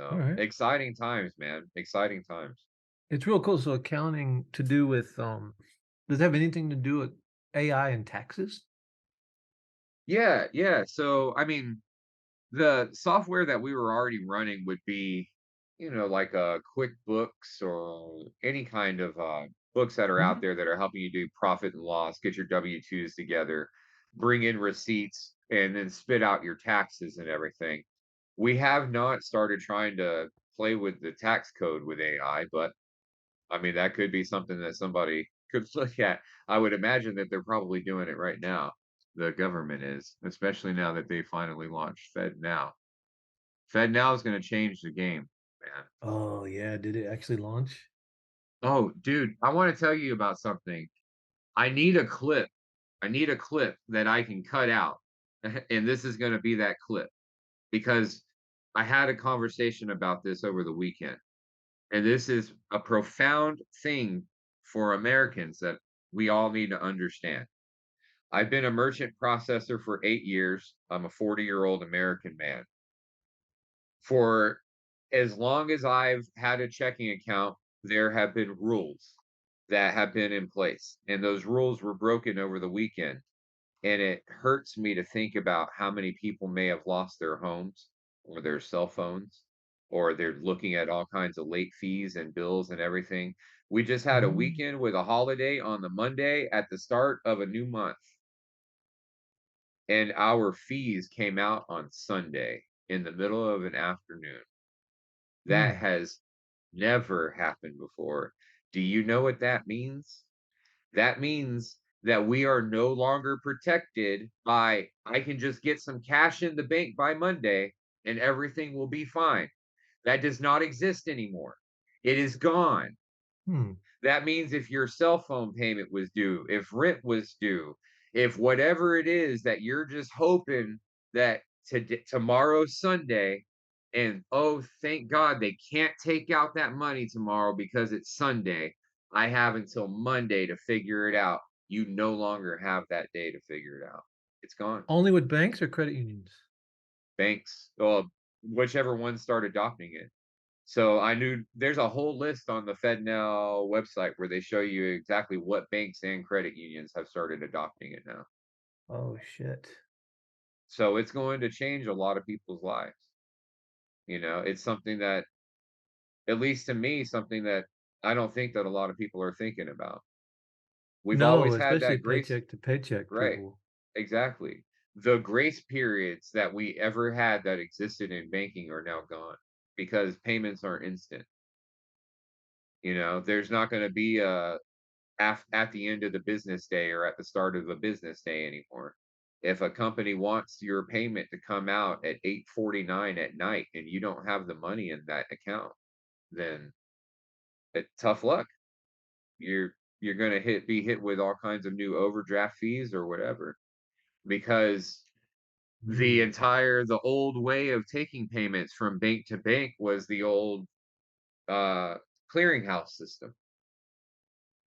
All So right. exciting times, man. Exciting times. It's real cool. So accounting to do with does it have anything to do with AI and taxes? Yeah, yeah. So I mean, the software that we were already running would be, like QuickBooks or any kind of books that are out Mhm. there that are helping you do profit and loss, get your W-2s together, bring in receipts, and then spit out your taxes and everything. We have not started trying to play with the tax code with AI, but I mean, that could be something that somebody could look at. I would imagine that they're probably doing it right now. The government is, especially now that they finally launched FedNow. FedNow is going to change the game, man. Oh yeah, did it actually launch? Oh, dude, I want to tell you about something. I need a clip. I need a clip that I can cut out. And this is going to be that clip because I had a conversation about this over the weekend. And this is a profound thing for Americans that we all need to understand. I've been a merchant processor for 8 years. I'm a 40-year-old American man. For as long as I've had a checking account, there have been rules that have been in place, and those rules were broken over the weekend. And it hurts me to think about how many people may have lost their homes or their cell phones, or they're looking at all kinds of late fees and bills and everything. We just had a Mm. weekend with a holiday on the Monday at the start of a new month, and our fees came out on Sunday in the middle of an afternoon. That Mm. has never happened before. Do you know what that means? That means that we are no longer protected by, I can just get some cash in the bank by Monday and everything will be fine. That does not exist anymore. It is gone. Hmm. That means if your cell phone payment was due, if rent was due, if whatever it is that you're just hoping that tomorrow's Sunday, and oh, thank God they can't take out that money tomorrow because it's Sunday. I have until Monday to figure it out. You no longer have that day to figure it out. It's gone. Only with banks or credit unions? Banks, whichever one start adopting it. So I knew there's a whole list on the FedNow website where they show you exactly what banks and credit unions have started adopting it now. Oh, shit. So it's going to change a lot of people's lives. It's something that, at least to me, something that I don't think that a lot of people are thinking about. We've No, always had especially that grace. paycheck to paycheck Right, people. exactly. The grace periods that we ever had that existed in banking are now gone because payments are instant. There's not going to be a at the end of the business day or at the start of a business day anymore. If a company wants your payment to come out at 8:49 at night and you don't have the money in that account, then tough luck. You're going to be hit with all kinds of new overdraft fees or whatever, because Mm. the old way of taking payments from bank to bank was the old uh clearinghouse system.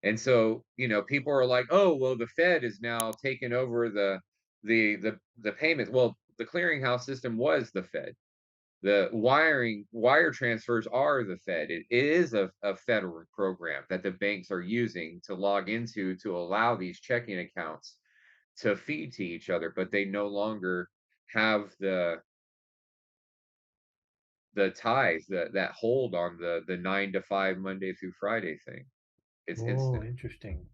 And so, people are like, "Oh, well, the Fed is now taking over the payments." Well, the clearinghouse system was the Fed. The wire transfers are the Fed. It is a federal program that the banks are using to log into to allow these checking accounts to feed to each other, but they no longer have the ties, that hold on the 9 to 5 Monday through Friday thing. It's Oh, instant. interesting.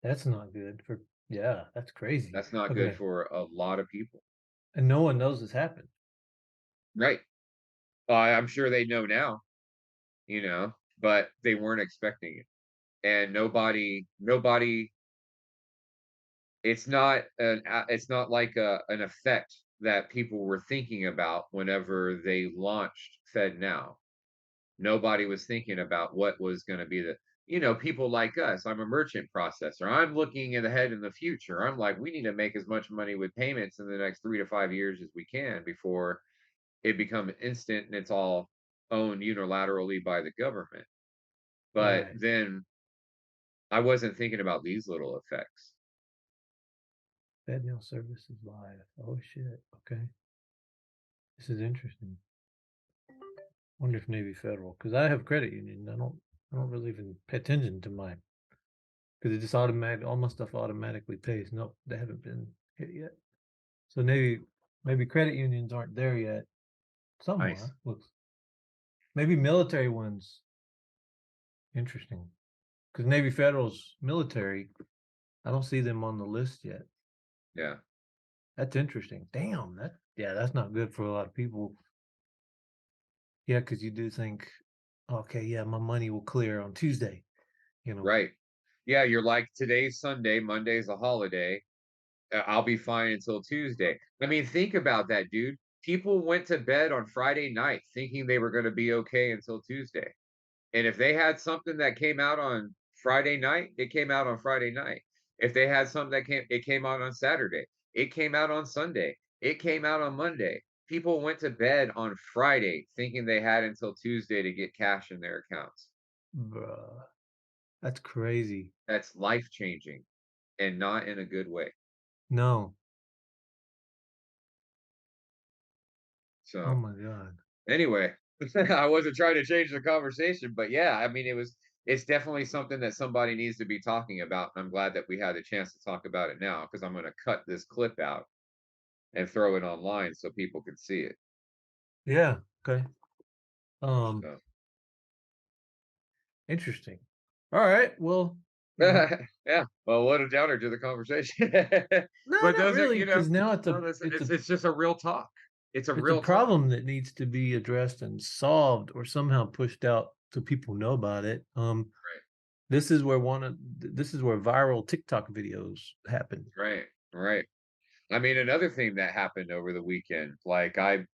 That's not good for yeah, that's crazy. That's not good Okay, for a lot of people. and no one knows this happened. Right. I'm sure they know now, but they weren't expecting it. And nobody it's not like an effect that people were thinking about whenever they launched FedNow. Nobody was thinking about what was going to be people like us. I'm a merchant processor. I'm looking ahead in the future. I'm like, we need to make as much money with payments in the next 3 to 5 years as we can before it becomes instant and it's all owned unilaterally by the government. But Right. then I wasn't thinking about these little effects. FedNow services live. Oh shit. Okay. This is interesting. Wonder if Navy Federal, because I have credit union. I don't really even pay attention to mine because it just automatic all my stuff automatically pays. Nope, they haven't been hit yet. So maybe credit unions aren't there yet. Some Nice. are. Looks maybe military ones. Interesting. Because Navy Federal's military. I don't see them on the list yet. Yeah. That's interesting. Damn, that's not good for a lot of people. Yeah, because you do think, okay, yeah, my money will clear on Tuesday, you know. Right. Yeah. You're like, today's Sunday, Monday's a holiday. I'll be fine until Tuesday. I mean, think about that, dude. People went to bed on Friday night thinking they were going to be okay until Tuesday. And if they had something that came out on Friday night, it came out on Friday night. If they had something it came out on Saturday. It came out on Sunday. It came out on Monday. People went to bed on Friday thinking they had until Tuesday to get cash in their accounts. Bruh, that's crazy. That's life changing and not in a good way. No. Oh So my god. anyway, I wasn't trying to change the conversation, but yeah, I mean, it's definitely something that somebody needs to be talking about. And I'm glad that we had a chance to talk about it now because I'm going to cut this clip out and throw it online so people can see it. Yeah, okay. Um, So interesting. Alright, well, yeah, well, what a downer to the conversation. no, But not those are, really, because now no, that's, it's a it's just a real talk. It's a it's a real talk. problem that needs to be addressed and solved or somehow pushed out so people know about it. This is where viral TikTok videos happen. Right, right, right. I mean, another thing that happened over the weekend, like I've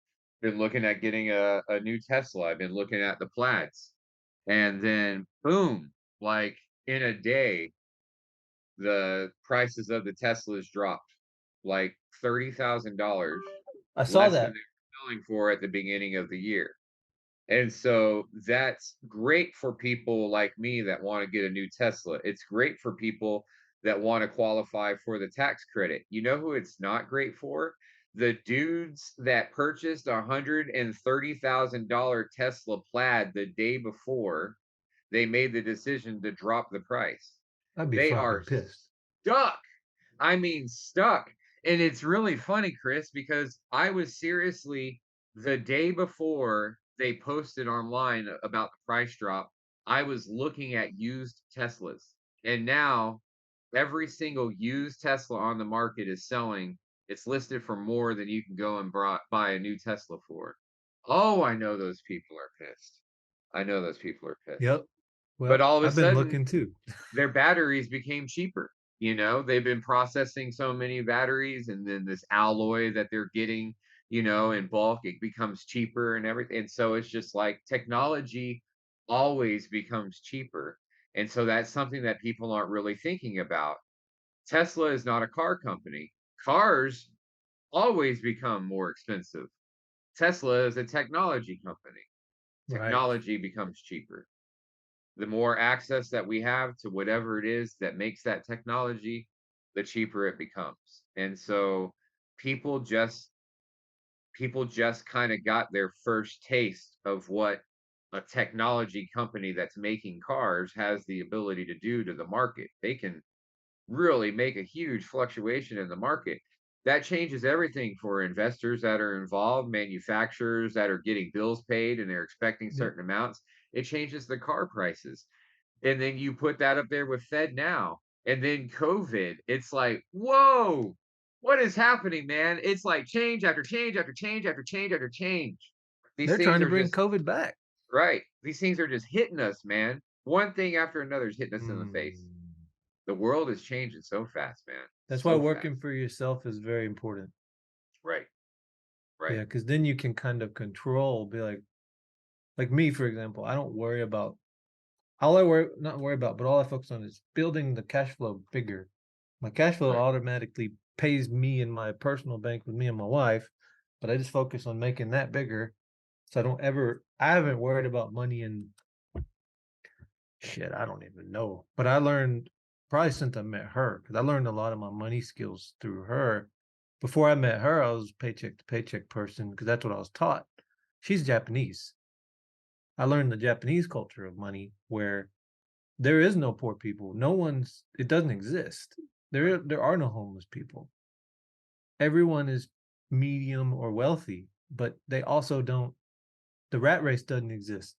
been looking at getting a new Tesla. I've been looking at the Plaids, and then boom, like in a day, the prices of the Teslas dropped like $30,000 I saw less than that. they were selling for at the beginning of the year. And so that's great for people like me that want to get a new Tesla. It's great for people that want to qualify for the tax credit. You know who it's not great for? The dudes that purchased $130,000 Tesla Plaid the day before they made the decision to drop the price. I'd be They are fucking pissed. stuck. I mean, stuck. And it's really funny, Chris, because I was seriously the day before they posted online about the price drop, I was looking at used Teslas. And now every single used Tesla on the market is selling. It's listed for more than you can go and buy a new Tesla for. Oh, I know those people are pissed. I know those people are pissed. Yep. But Well, all of a I've been sudden, looking too. their batteries became cheaper. You know, they've been processing so many batteries, and then this alloy that they're getting, in bulk, it becomes cheaper and everything. And so it's just like technology always becomes cheaper. And so that's something that people aren't really thinking about. Tesla is not a car company. Cars always become more expensive. Tesla is a technology company. Right. Technology becomes cheaper. The more access that we have to whatever it is that makes that technology, the cheaper it becomes. And so people just people just kind of got their first taste of what a technology company that's making cars has the ability to do to the market. They can really make a huge fluctuation in the market. That changes everything for investors that are involved, manufacturers that are getting bills paid and they're expecting Yep. certain amounts. It changes the car prices. And then you put that up there with Fed now, and then COVID. It's like, whoa, what is happening, man? It's like change after change after change after change after change. These They're things trying to are bring just COVID back. right. These things are just hitting us, man. One thing after another is hitting us in the face. Mm. The world is changing so fast, man. That's why So working fast. for yourself is very important. Right. Yeah, Right. because then you can kind of control, be like me, for example, I don't worry about all I worry not worry about, but all I focus on is building the cash flow bigger. My cash flow Right. automatically pays me in my personal bank with me and my wife, but I just focus on making that bigger. So I haven't worried about money in shit, I don't even know. But I learned probably since I met her, because I learned a lot of my money skills through her. Before I met her, I was paycheck to paycheck person because that's what I was taught. She's Japanese. I learned the Japanese culture of money where there is no poor people. It doesn't exist. Right. There are no homeless people. Everyone is medium or wealthy, but they also don't, the rat race doesn't exist.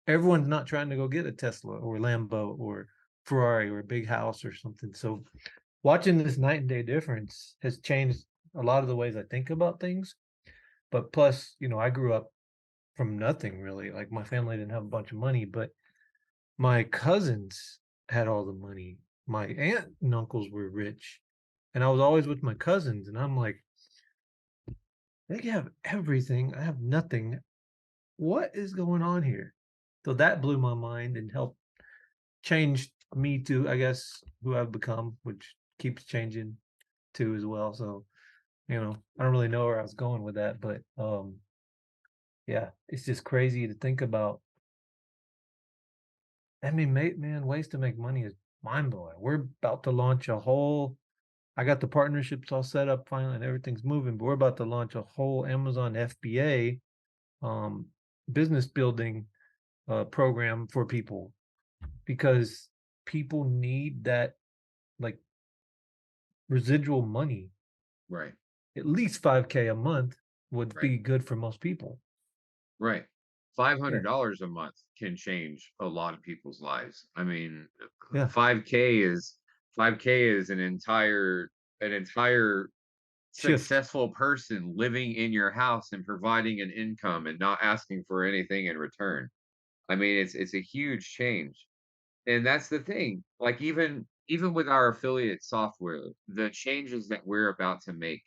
Everyone's not trying to go get a Tesla or Lambo or Ferrari or a big house or something. So watching this night and day difference has changed a lot of the ways I think about things. But plus, I grew up from nothing really. Like my family didn't have a bunch of money, but my cousins had all the money. My aunt and uncles were rich. And I was always with my cousins. And I'm like, they have everything. I have nothing. What is going on here? So that blew my mind and helped change me to, I guess, who I've become, which keeps changing too as well. So, I don't really know where I was going with that, but yeah, it's just crazy to think about. I mean, man, ways to make money is mind blowing. We're about to launch a whole. I got the partnerships all set up finally, and everything's moving. But we're about to launch a whole Amazon FBA um, business building program for people because people need that like residual money. Right. At least 5K a month would Right. be good for most people. Right. Yeah. $500 a month can change a lot of people's lives. I mean, Yeah. 5K is 5K is an entire Shift. successful person living in your house and providing an income and not asking for anything in return. I mean, it's a huge change. And that's the thing. Like even with our affiliate software, the changes that we're about to make,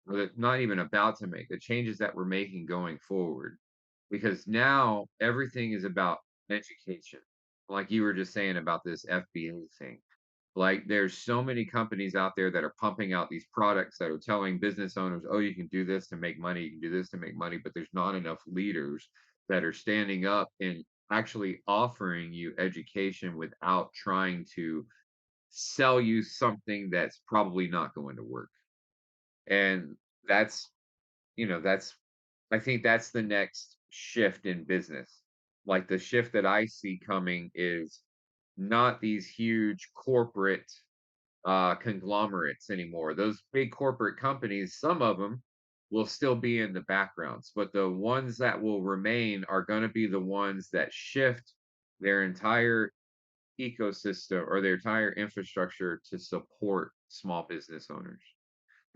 or not even about to make, the changes that we're making going forward, because now everything is about education. Like you were just saying about this FBA thing. Like there's so many companies out there that are pumping out these products that are telling business owners, "Oh, you can do this to make money, you can do this to make money," but there's not enough leaders that are standing up and actually offering you education without trying to sell you something that's probably not going to work. And that's, that's I think that's the next shift in business. Like the shift that I see coming is not these huge corporate conglomerates anymore. Those big corporate companies, some of them will still be in the backgrounds, but the ones that will remain are going to be the ones that shift their entire ecosystem or their entire infrastructure to support small business owners.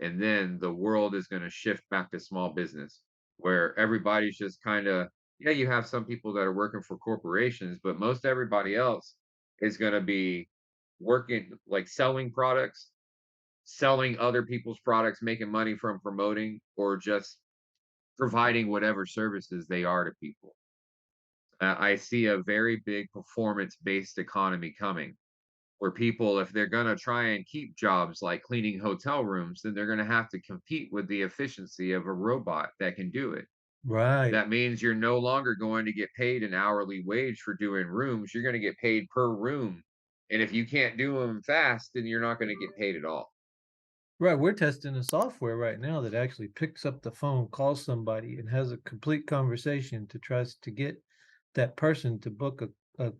And then the world is going to shift back to small business where everybody's just kind of, yeah, you have some people that are working for corporations, but most everybody else is going to be working like selling products, selling other people's products, making money from promoting, or just providing whatever services they are to people. I see a very big performance based economy coming where people, if they're going to try and keep jobs like cleaning hotel rooms, then they're going to have to compete with the efficiency of a robot that can do it. Right. That means you're no longer going to get paid an hourly wage for doing rooms. You're going to get paid per room. And if you can't do them fast, then you're not going to get paid at all. Right, we're testing a software right now that actually picks up the phone, calls somebody, and has a complete conversation to tries to get that person to book a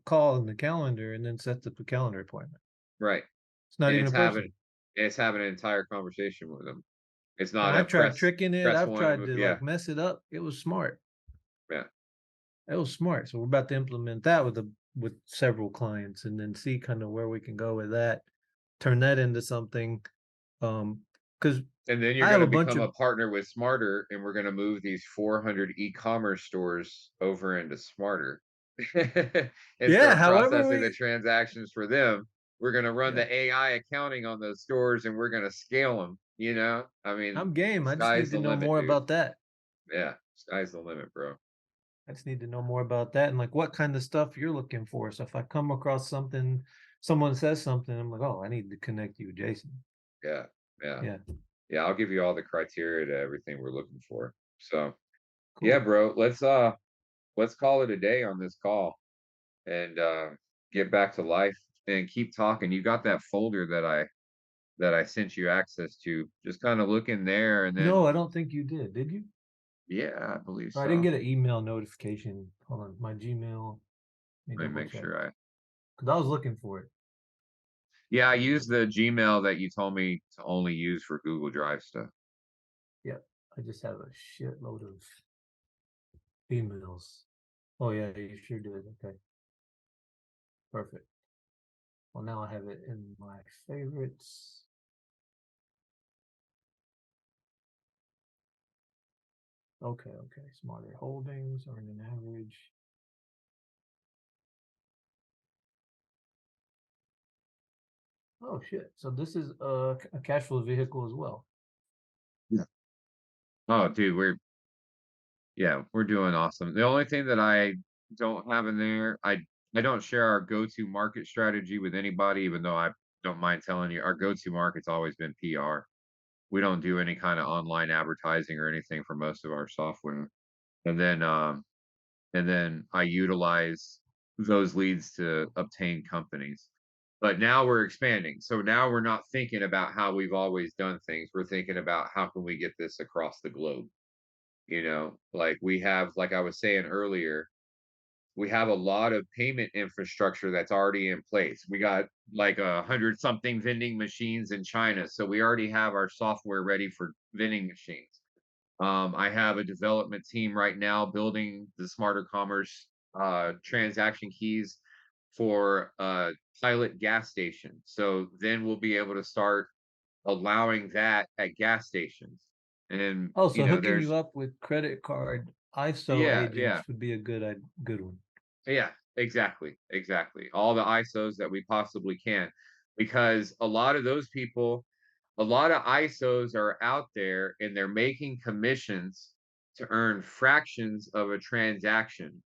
call in the calendar and then sets up a calendar appointment. Right. It's not And even a it's having person. it's having an entire conversation with them. It's And not a I've tried tricking it. press I've one. tried to Yeah. like mess it up. It was smart. Yeah. It was smart. So we're about to implement that with several clients and then see kind of where we can go with that. Turn that into something. Because And then you're I have gonna a bunch become of a partner with Smarter, and we're gonna move these 400 e-commerce stores over into Smarter. And yeah, start however processing the we transactions for them. We're gonna run yeah. the AI accounting on those stores, and we're gonna scale them. I mean, I'm game. I just need sky's to the know limit, more dude. about that. Yeah, sky's the limit, bro. I just need to know more about that and like what kind of stuff you're looking for. So if I come across something, someone says something, I'm like, oh, I need to connect you with Jason. Yeah, yeah, Yeah, yeah. I'll give you all the criteria to everything we're looking for. So, yeah, cool. bro. Let's call it a day on this call. And get back to life and keep talking. You got that folder that I sent you access to. Just kind of look in there and then No, I don't think you did. Did you? yeah, I believe Or I didn't so. get an email notification. Hold on, my Gmail. Let me Let me double make check sure I because I was looking for it. yeah, I use the Gmail that you told me to only use for Google Drive stuff. Yeah, I just have a shitload of emails. Oh yeah, you sure did. Okay, perfect. Well, now I have it in my favorites. Okay, okay. Smarter holdings, earn an average. Oh shit. So this is a cash flow vehicle as well. Yeah. Oh, dude, we're doing awesome. The only thing that I don't have in there, I don't share our go-to market strategy with anybody, even though I don't mind telling you our go-to market's always been PR. We don't do any kind of online advertising or anything for most of our software. And then I utilize those leads to obtain companies. But now we're expanding. So now we're not thinking about how we've always done things. We're thinking about how can we get this across the globe. Like we have, like I was saying earlier, we have a lot of payment infrastructure that's already in place. We got like 100 something vending machines in China. So we already have our software ready for vending machines. I have a development team right now building the smarter commerce transaction keys for pilot gas station. So then we'll be able to start allowing that at gas stations. And Oh, so hooking you there's up with credit card ISO yeah, yeah. agents would be a good one. Yeah, exactly, exactly. All the ISOs that we possibly can, because a lot of ISOs are out there and they're making commissions to earn fractions of a transaction.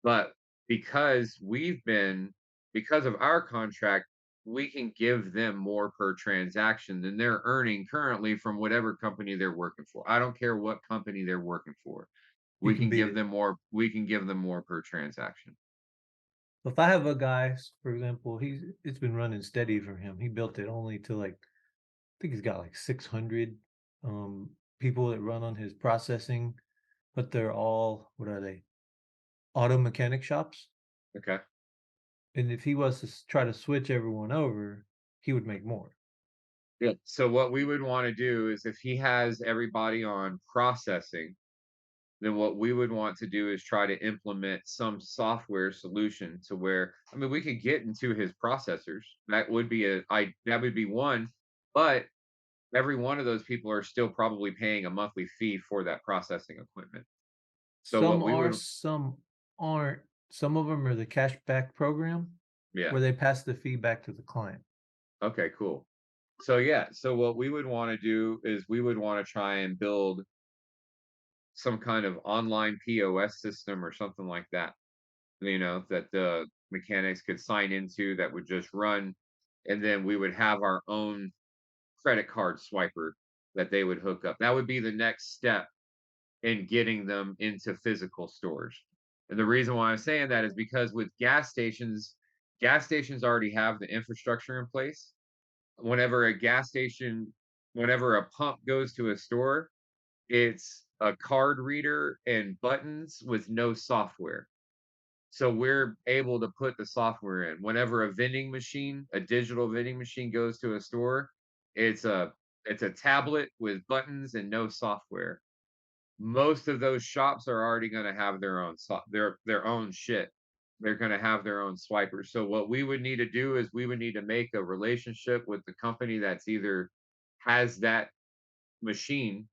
But because because of our contract, we can give them more per transaction than they're earning currently from whatever company they're working for. I don't care what company they're working for. You can beat it. We can give them more per transaction. If I have a guy, for example, it's been running steady for him. He built it only to like I think he's got like 600 people that run on his processing, but they're all what are they? Auto mechanic shops. Okay. And if he was to try to switch everyone over, he would make more. Yeah. So what we would want to do is if he has everybody on processing, then what we would want to do is try to implement some software solution to where I mean we could get into his processors. That would be one, but every one of those people are still probably paying a monthly fee for that processing equipment. So Some what we are, would some aren't. Some of them are the cashback program yeah. where they pass the fee back to the client. Okay, cool. So yeah, so what we would want to do is we would want to try and build some kind of online POS system or something like that, that the mechanics could sign into that would just run. And then we would have our own credit card swiper that they would hook up. That would be the next step in getting them into physical stores. And the reason why I'm saying that is because with gas stations already have the infrastructure in place. Whenever a gas station, whenever a pump goes to a store, it's a card reader and buttons with no software. So we're able to put the software in. Whenever a digital vending machine goes to a store, it's a it's a tablet with buttons and no software. Most of those shops are already going to have their own shit. They're going to have their own swipers. So what we would need to do is we would need to make a relationship with the company that's either has that machine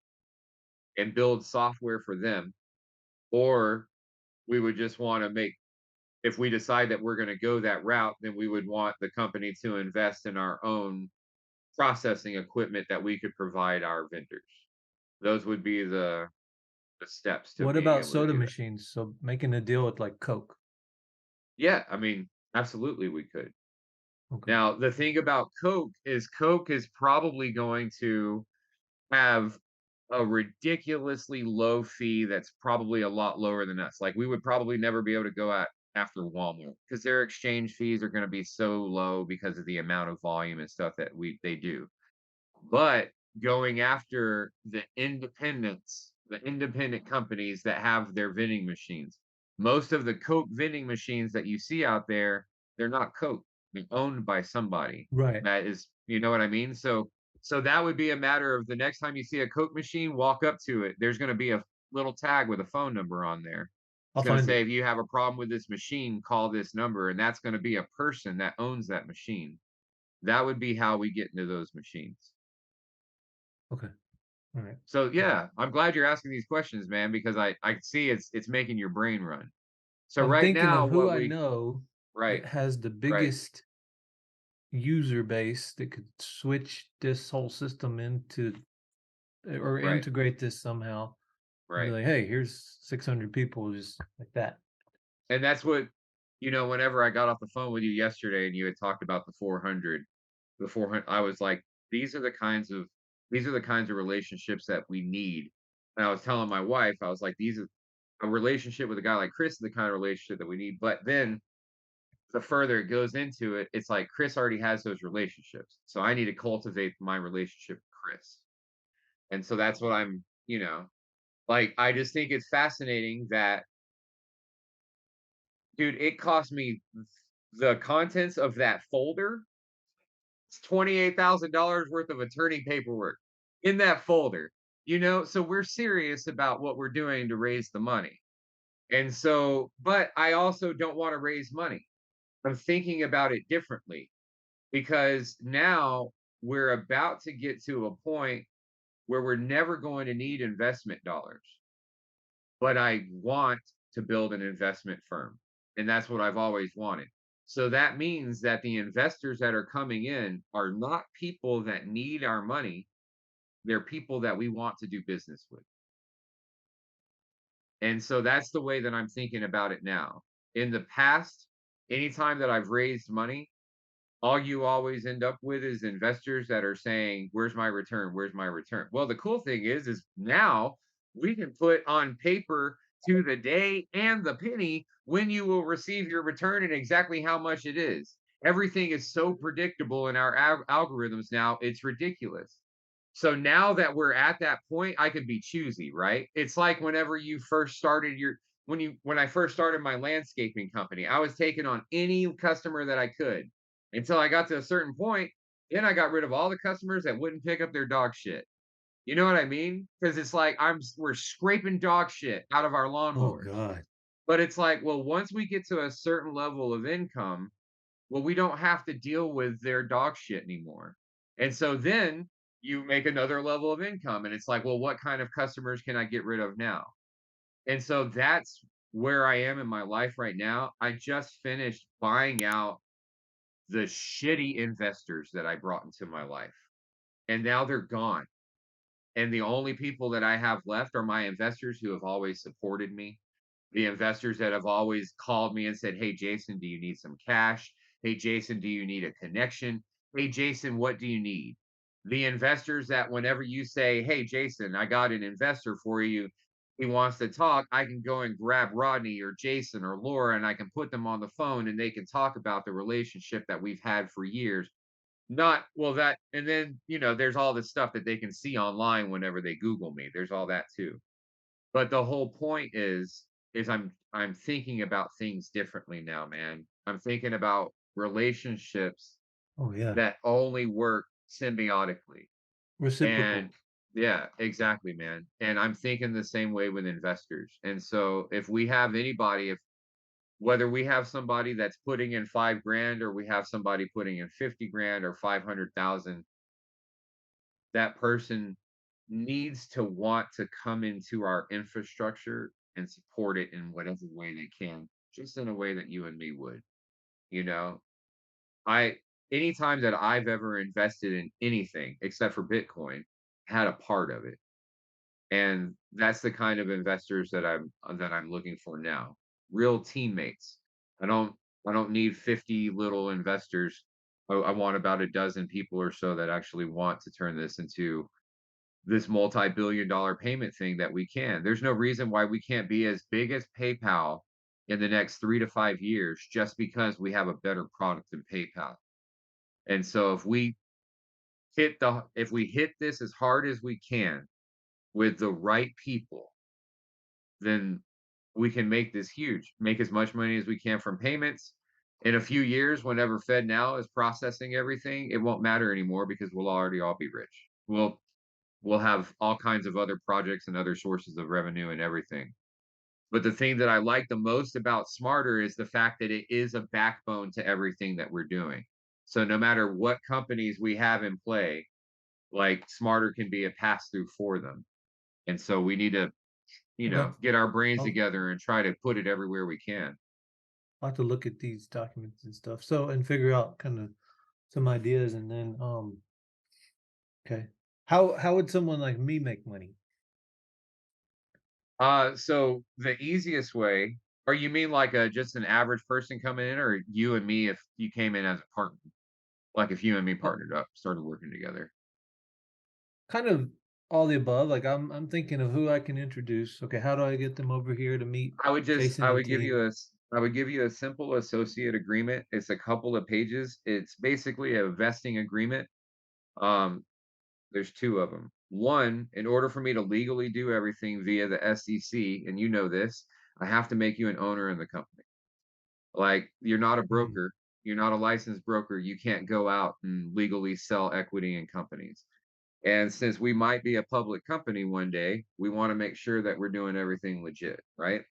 and build software for them, or we would just want to make if we decide that we're going to go that route, then we would want the company to invest in our own processing equipment that we could provide our vendors. Those would be the steps to What being about able to soda do that. machines? So making a deal with like Coke. Yeah, I mean, absolutely we could. Okay. Now, the thing about Coke is probably going to have a ridiculously low fee that's probably a lot lower than us. Like we would probably never be able to go at after Walmart because their exchange fees are going to be so low because of the amount of volume and stuff that they do. But going after the independent companies that have their vending machines. Most of the Coke vending machines that you see out there, they're not Coke. They're owned by somebody. Right. That is, you know what I mean? So that would be a matter of the next time you see a Coke machine, walk up to it. There's going to be a little tag with a phone number on there. I'll It's going to find say, it. if you have a problem with this machine, call this number. And that's going to be a person that owns that machine. That would be how we get into those machines. Okay. All right. So yeah, I'm glad you're asking these questions, man, because I see it's making your brain run. So I'm right thinking now, of who I know right, that has the right, biggest user base that could switch this whole system into or right, integrate this somehow and be right, like, hey, here's 600 people just like that. and that's what whenever I got off the phone with you yesterday and you had talked about the 400, I was like, these are the kinds of relationships that we need. And I was telling my wife, I was like, these are a relationship with a guy like Chris is the kind of relationship that we need. But then the further it goes into it, it's like Chris already has those relationships. So I need to cultivate my relationship with Chris. And so that's what like I just think it's fascinating that dude, it cost me the contents of that folder. It's $28,000 worth of attorney paperwork in that folder. So we're serious about what we're doing to raise the money. And so, but I also don't want to raise money. I'm thinking about it differently because now we're about to get to a point where we're never going to need investment dollars, but I want to build an investment firm. And that's what I've always wanted. So that means that the investors that are coming in are not people that need our money. They're people that we want to do business with. And so that's the way that I'm thinking about it now. In the past, anytime that I've raised money, all you always end up with is investors that are saying, "Where's my return? Where's my return?" Well, the cool thing is now we can put on paper to the day and the penny when you will receive your return and exactly how much it is. Everything is so predictable in our algorithms now, it's ridiculous. So now that we're at that point, I can be choosy, right? It's like whenever you first started your when I first started my landscaping company, I was taking on any customer that I could until I got to a certain point. Then I got rid of all the customers that wouldn't pick up their dog shit. You know what I mean? Because it's like we're scraping dog shit out of our Oh lawnmowers. God. But it's like, well, once we get to a certain level of income, well, we don't have to deal with their dog shit anymore. And so then you make another level of income, and it's like, well, what kind of customers can I get rid of now? And so that's where I am in my life right now. I just finished buying out the shitty investors that I brought into my life, and now they're gone. And the only people that I have left are my investors who have always supported me, the investors that have always called me and said, "Hey, Jason, do you need some cash? Hey, Jason, do you need a connection? Hey, Jason, what do you need?" The investors that whenever you say, "Hey, Jason, I got an investor for you. He wants to talk," I can go and grab Rodney or Jason or Laura and I can put them on the phone and they can talk about the relationship that we've had for years. Not well, that and then, there's all this stuff that they can see online whenever they Google me. There's all that too. But the whole point is I'm thinking about things differently now, man. I'm thinking about relationships Oh yeah. that only work symbiotically. Reciprocal. And yeah, exactly, man. And I'm thinking the same way with investors. And so if we have anybody, if whether we have somebody that's putting in 5 grand or we have somebody putting in 50 grand or 500,000, that person needs to want to come into our infrastructure and support it in whatever way they can, just in a way that you and me would. You know, I anytime that I've ever invested in anything except for Bitcoin had a part of it. And that's the kind of investors that I'm looking for now. Real teammates. I don't I don't need 50 little investors. I want about a dozen people or so that actually want to turn this into this multi-billion dollar payment thing that we can. There's no reason why we can't be as big as PayPal in the next 3 to 5 years just because we have a better product than PayPal. And so if we hit this as hard as we can with the right people, then we can make this huge, make as much money as we can from payments. In a few years, whenever FedNow is processing everything, it won't matter anymore because we'll already all be rich. We'll have all kinds of other projects and other sources of revenue and everything. But the thing that I like the most about Smarter is the fact that it is a backbone to everything that we're doing. So no matter what companies we have in play, like Smarter can be a pass through for them. And so we need to, Okay. get our brains I'll together and try to put it everywhere we can. I'll have to look at these documents and stuff. So and figure out kind of some ideas and then okay. How would someone like me make money? So the easiest way, or you mean like just an average person coming in, or you and me if you came in as a partner? Like if you and me Uh, partnered up, started working together. kind of all the above. Like I'm thinking of who I can introduce. Okay, how do I get them over here to meet Jason I and would give team? you I would give you a simple associate agreement. It's a couple of pages. It's basically a vesting agreement. Um, there's 2 of them. One, in order for me to legally do everything via the SEC, and you know this, I have to make you an owner in the company. Like, you're not a Mm, broker, you're not a licensed broker, you can't go out and legally sell equity in companies. And since we might be a public company one day, we wanna make sure that we're doing everything legit, right?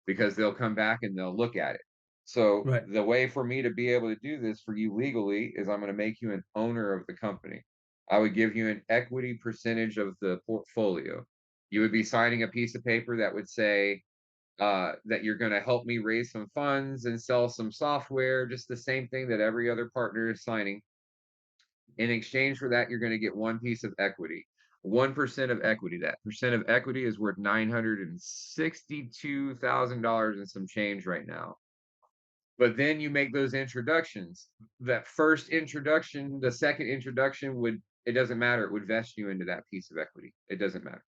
Because they'll come back and they'll look at it. So, right. the way for me to be able to do this for you legally is I'm gonna make you an owner of the company. I would give you an equity percentage of the portfolio. You would be signing a piece of paper that would say, that you're gonna help me raise some funds and sell some software, just the same thing that every other partner is signing. In exchange for that, you're going to get one piece of equity, 1% of equity. That percent of equity is worth $962,000 and some change right now. But then you make those introductions. That first introduction, the second introduction it doesn't matter. It would vest you into that piece of equity. It doesn't matter.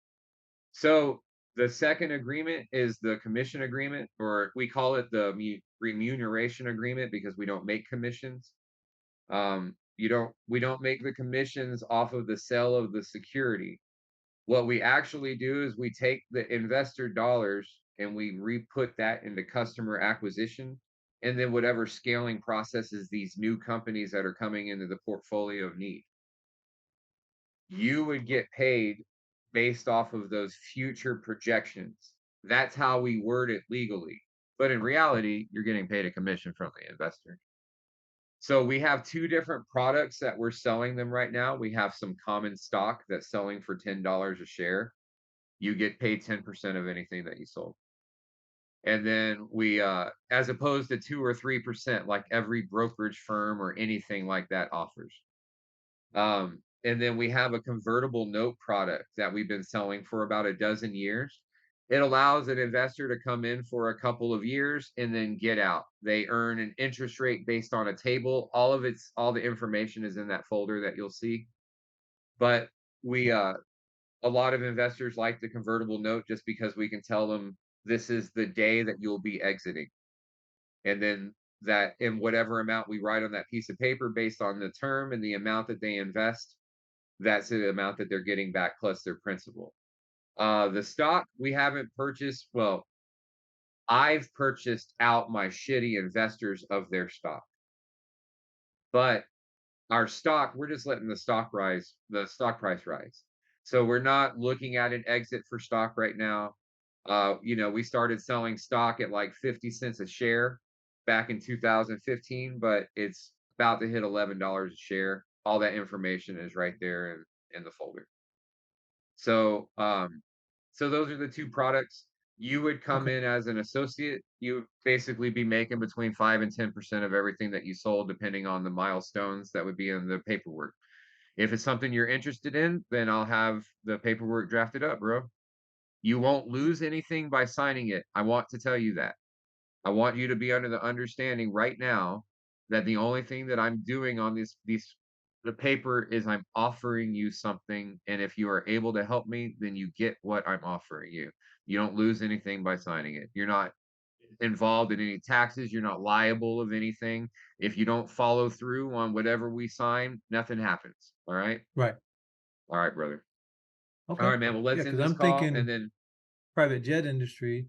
So The second agreement is the commission agreement, or we call it the remuneration agreement because we don't make commissions. We don't make the commissions off of the sale of the security. What we actually do is we take the investor dollars and we re-put that into customer acquisition, and then whatever scaling processes these new companies that are coming into the portfolio need. You would get paid based off of those future projections. That's how we word it legally. But in reality, you're getting paid a commission from the investor. So we have two different products that we're selling them right now. We have some common stock that's selling for $10 a share. You get paid 10% of anything that you sold. And then we as opposed to 2 or 3% like every brokerage firm or anything like that offers. And then we have a convertible note product that we've been selling for about a dozen years. It allows an investor to come in for a couple of years and then get out. They earn an interest rate based on a table. All the information is in that folder that you'll see. But we a lot of investors like the convertible note just because we can tell them this is the day that you'll be exiting. And then that in whatever amount we write on that piece of paper based on the term and the amount that they invest, that's the amount that they're getting back plus their principal. The stock we haven't purchased. Well, I've purchased out my shitty investors of their stock, but our stock, we're just letting the stock price rise. So we're not looking at an exit for stock right now. We started selling stock at like 50 cents a share back in 2015, but it's about to hit $11 a share. All that information is right there in the folder. So those are the two products. You would come Okay. in as an associate. You would basically be making between 5 and 10% of everything that you sold, depending on the milestones that would be in the paperwork. If it's something you're interested in, then I'll have the paperwork drafted up, bro. You won't lose anything by signing it. I want to tell you that. I want you to be under the understanding right now that the only thing that I'm doing on the paper is I'm offering you something, and if you are able to help me, then you get what I'm offering you. You don't lose anything by signing it. You're not involved in any taxes, you're not liable of anything. If you don't follow through on whatever we sign, nothing happens. All right? Right. All right, brother. All Okay. right, man. Well, Yeah, let's because end this I'm call and thinking then private jet industry,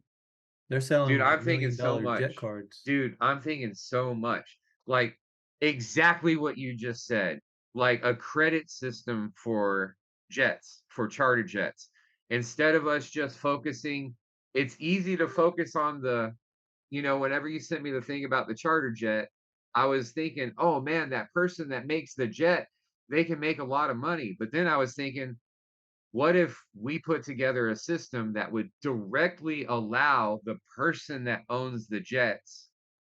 they're dude, selling I'm like thinking million so dollar jet much. cards. Dude, I'm thinking so much. Like exactly what you just said. Like a credit system for jets, for charter jets. Instead of us just focusing, it's easy to focus on whenever you sent me the thing about the charter jet, I was thinking, oh man, that person that makes the jet, they can make a lot of money. But then I was thinking, what if we put together a system that would directly allow the person that owns the jets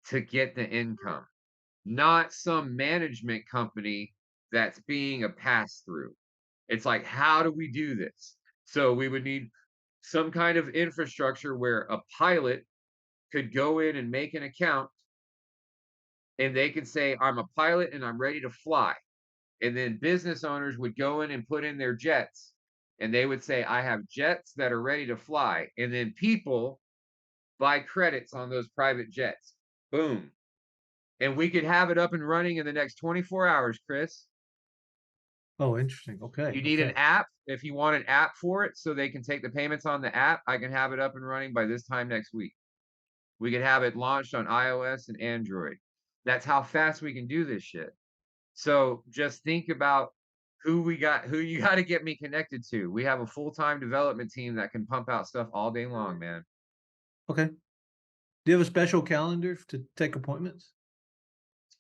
to get the income, not some management company that's being a pass through? It's like, how do we do this? So we would need some kind of infrastructure where a pilot could go in and make an account and they could say, I'm a pilot and I'm ready to fly. And then business owners would go in and put in their jets and they would say, I have jets that are ready to fly. And then people buy credits on those private jets. Boom. And we could have it up and running in the next 24 hours, Chris. Oh, interesting. Okay. You need an Okay. app. If you want an app for it so they can take the payments on the app, I can have it up and running by this time next week. We could have it launched on iOS and Android. That's how fast we can do this shit. So just think about who you got to get me connected to. We have a full-time development team that can pump out stuff all day long, man. Okay. Do you have a special calendar to take appointments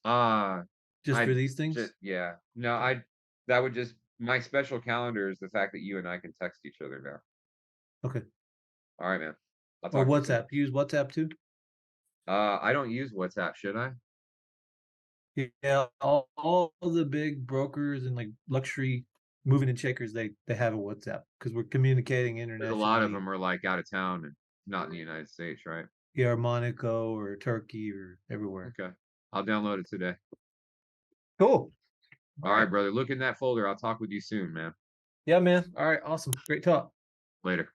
Uh just for I these things? just yeah. No, Okay. that would just my special calendar is the fact that you and I can text each other now. Okay. All right, man. I'll Or talk to you soon. WhatsApp. You use WhatsApp too? I don't use WhatsApp, should I? Yeah, all the big brokers and like luxury moving and shakers, they have a WhatsApp because we're communicating Because a lot of internationally, them are like out of town and not in the United States, right? yeah, or Monaco or Turkey or everywhere. Okay. I'll download it today. Cool. All All right, right. brother. Look in that folder. I'll talk with you soon, man. Yeah, man. All right. Awesome. Great talk. Later.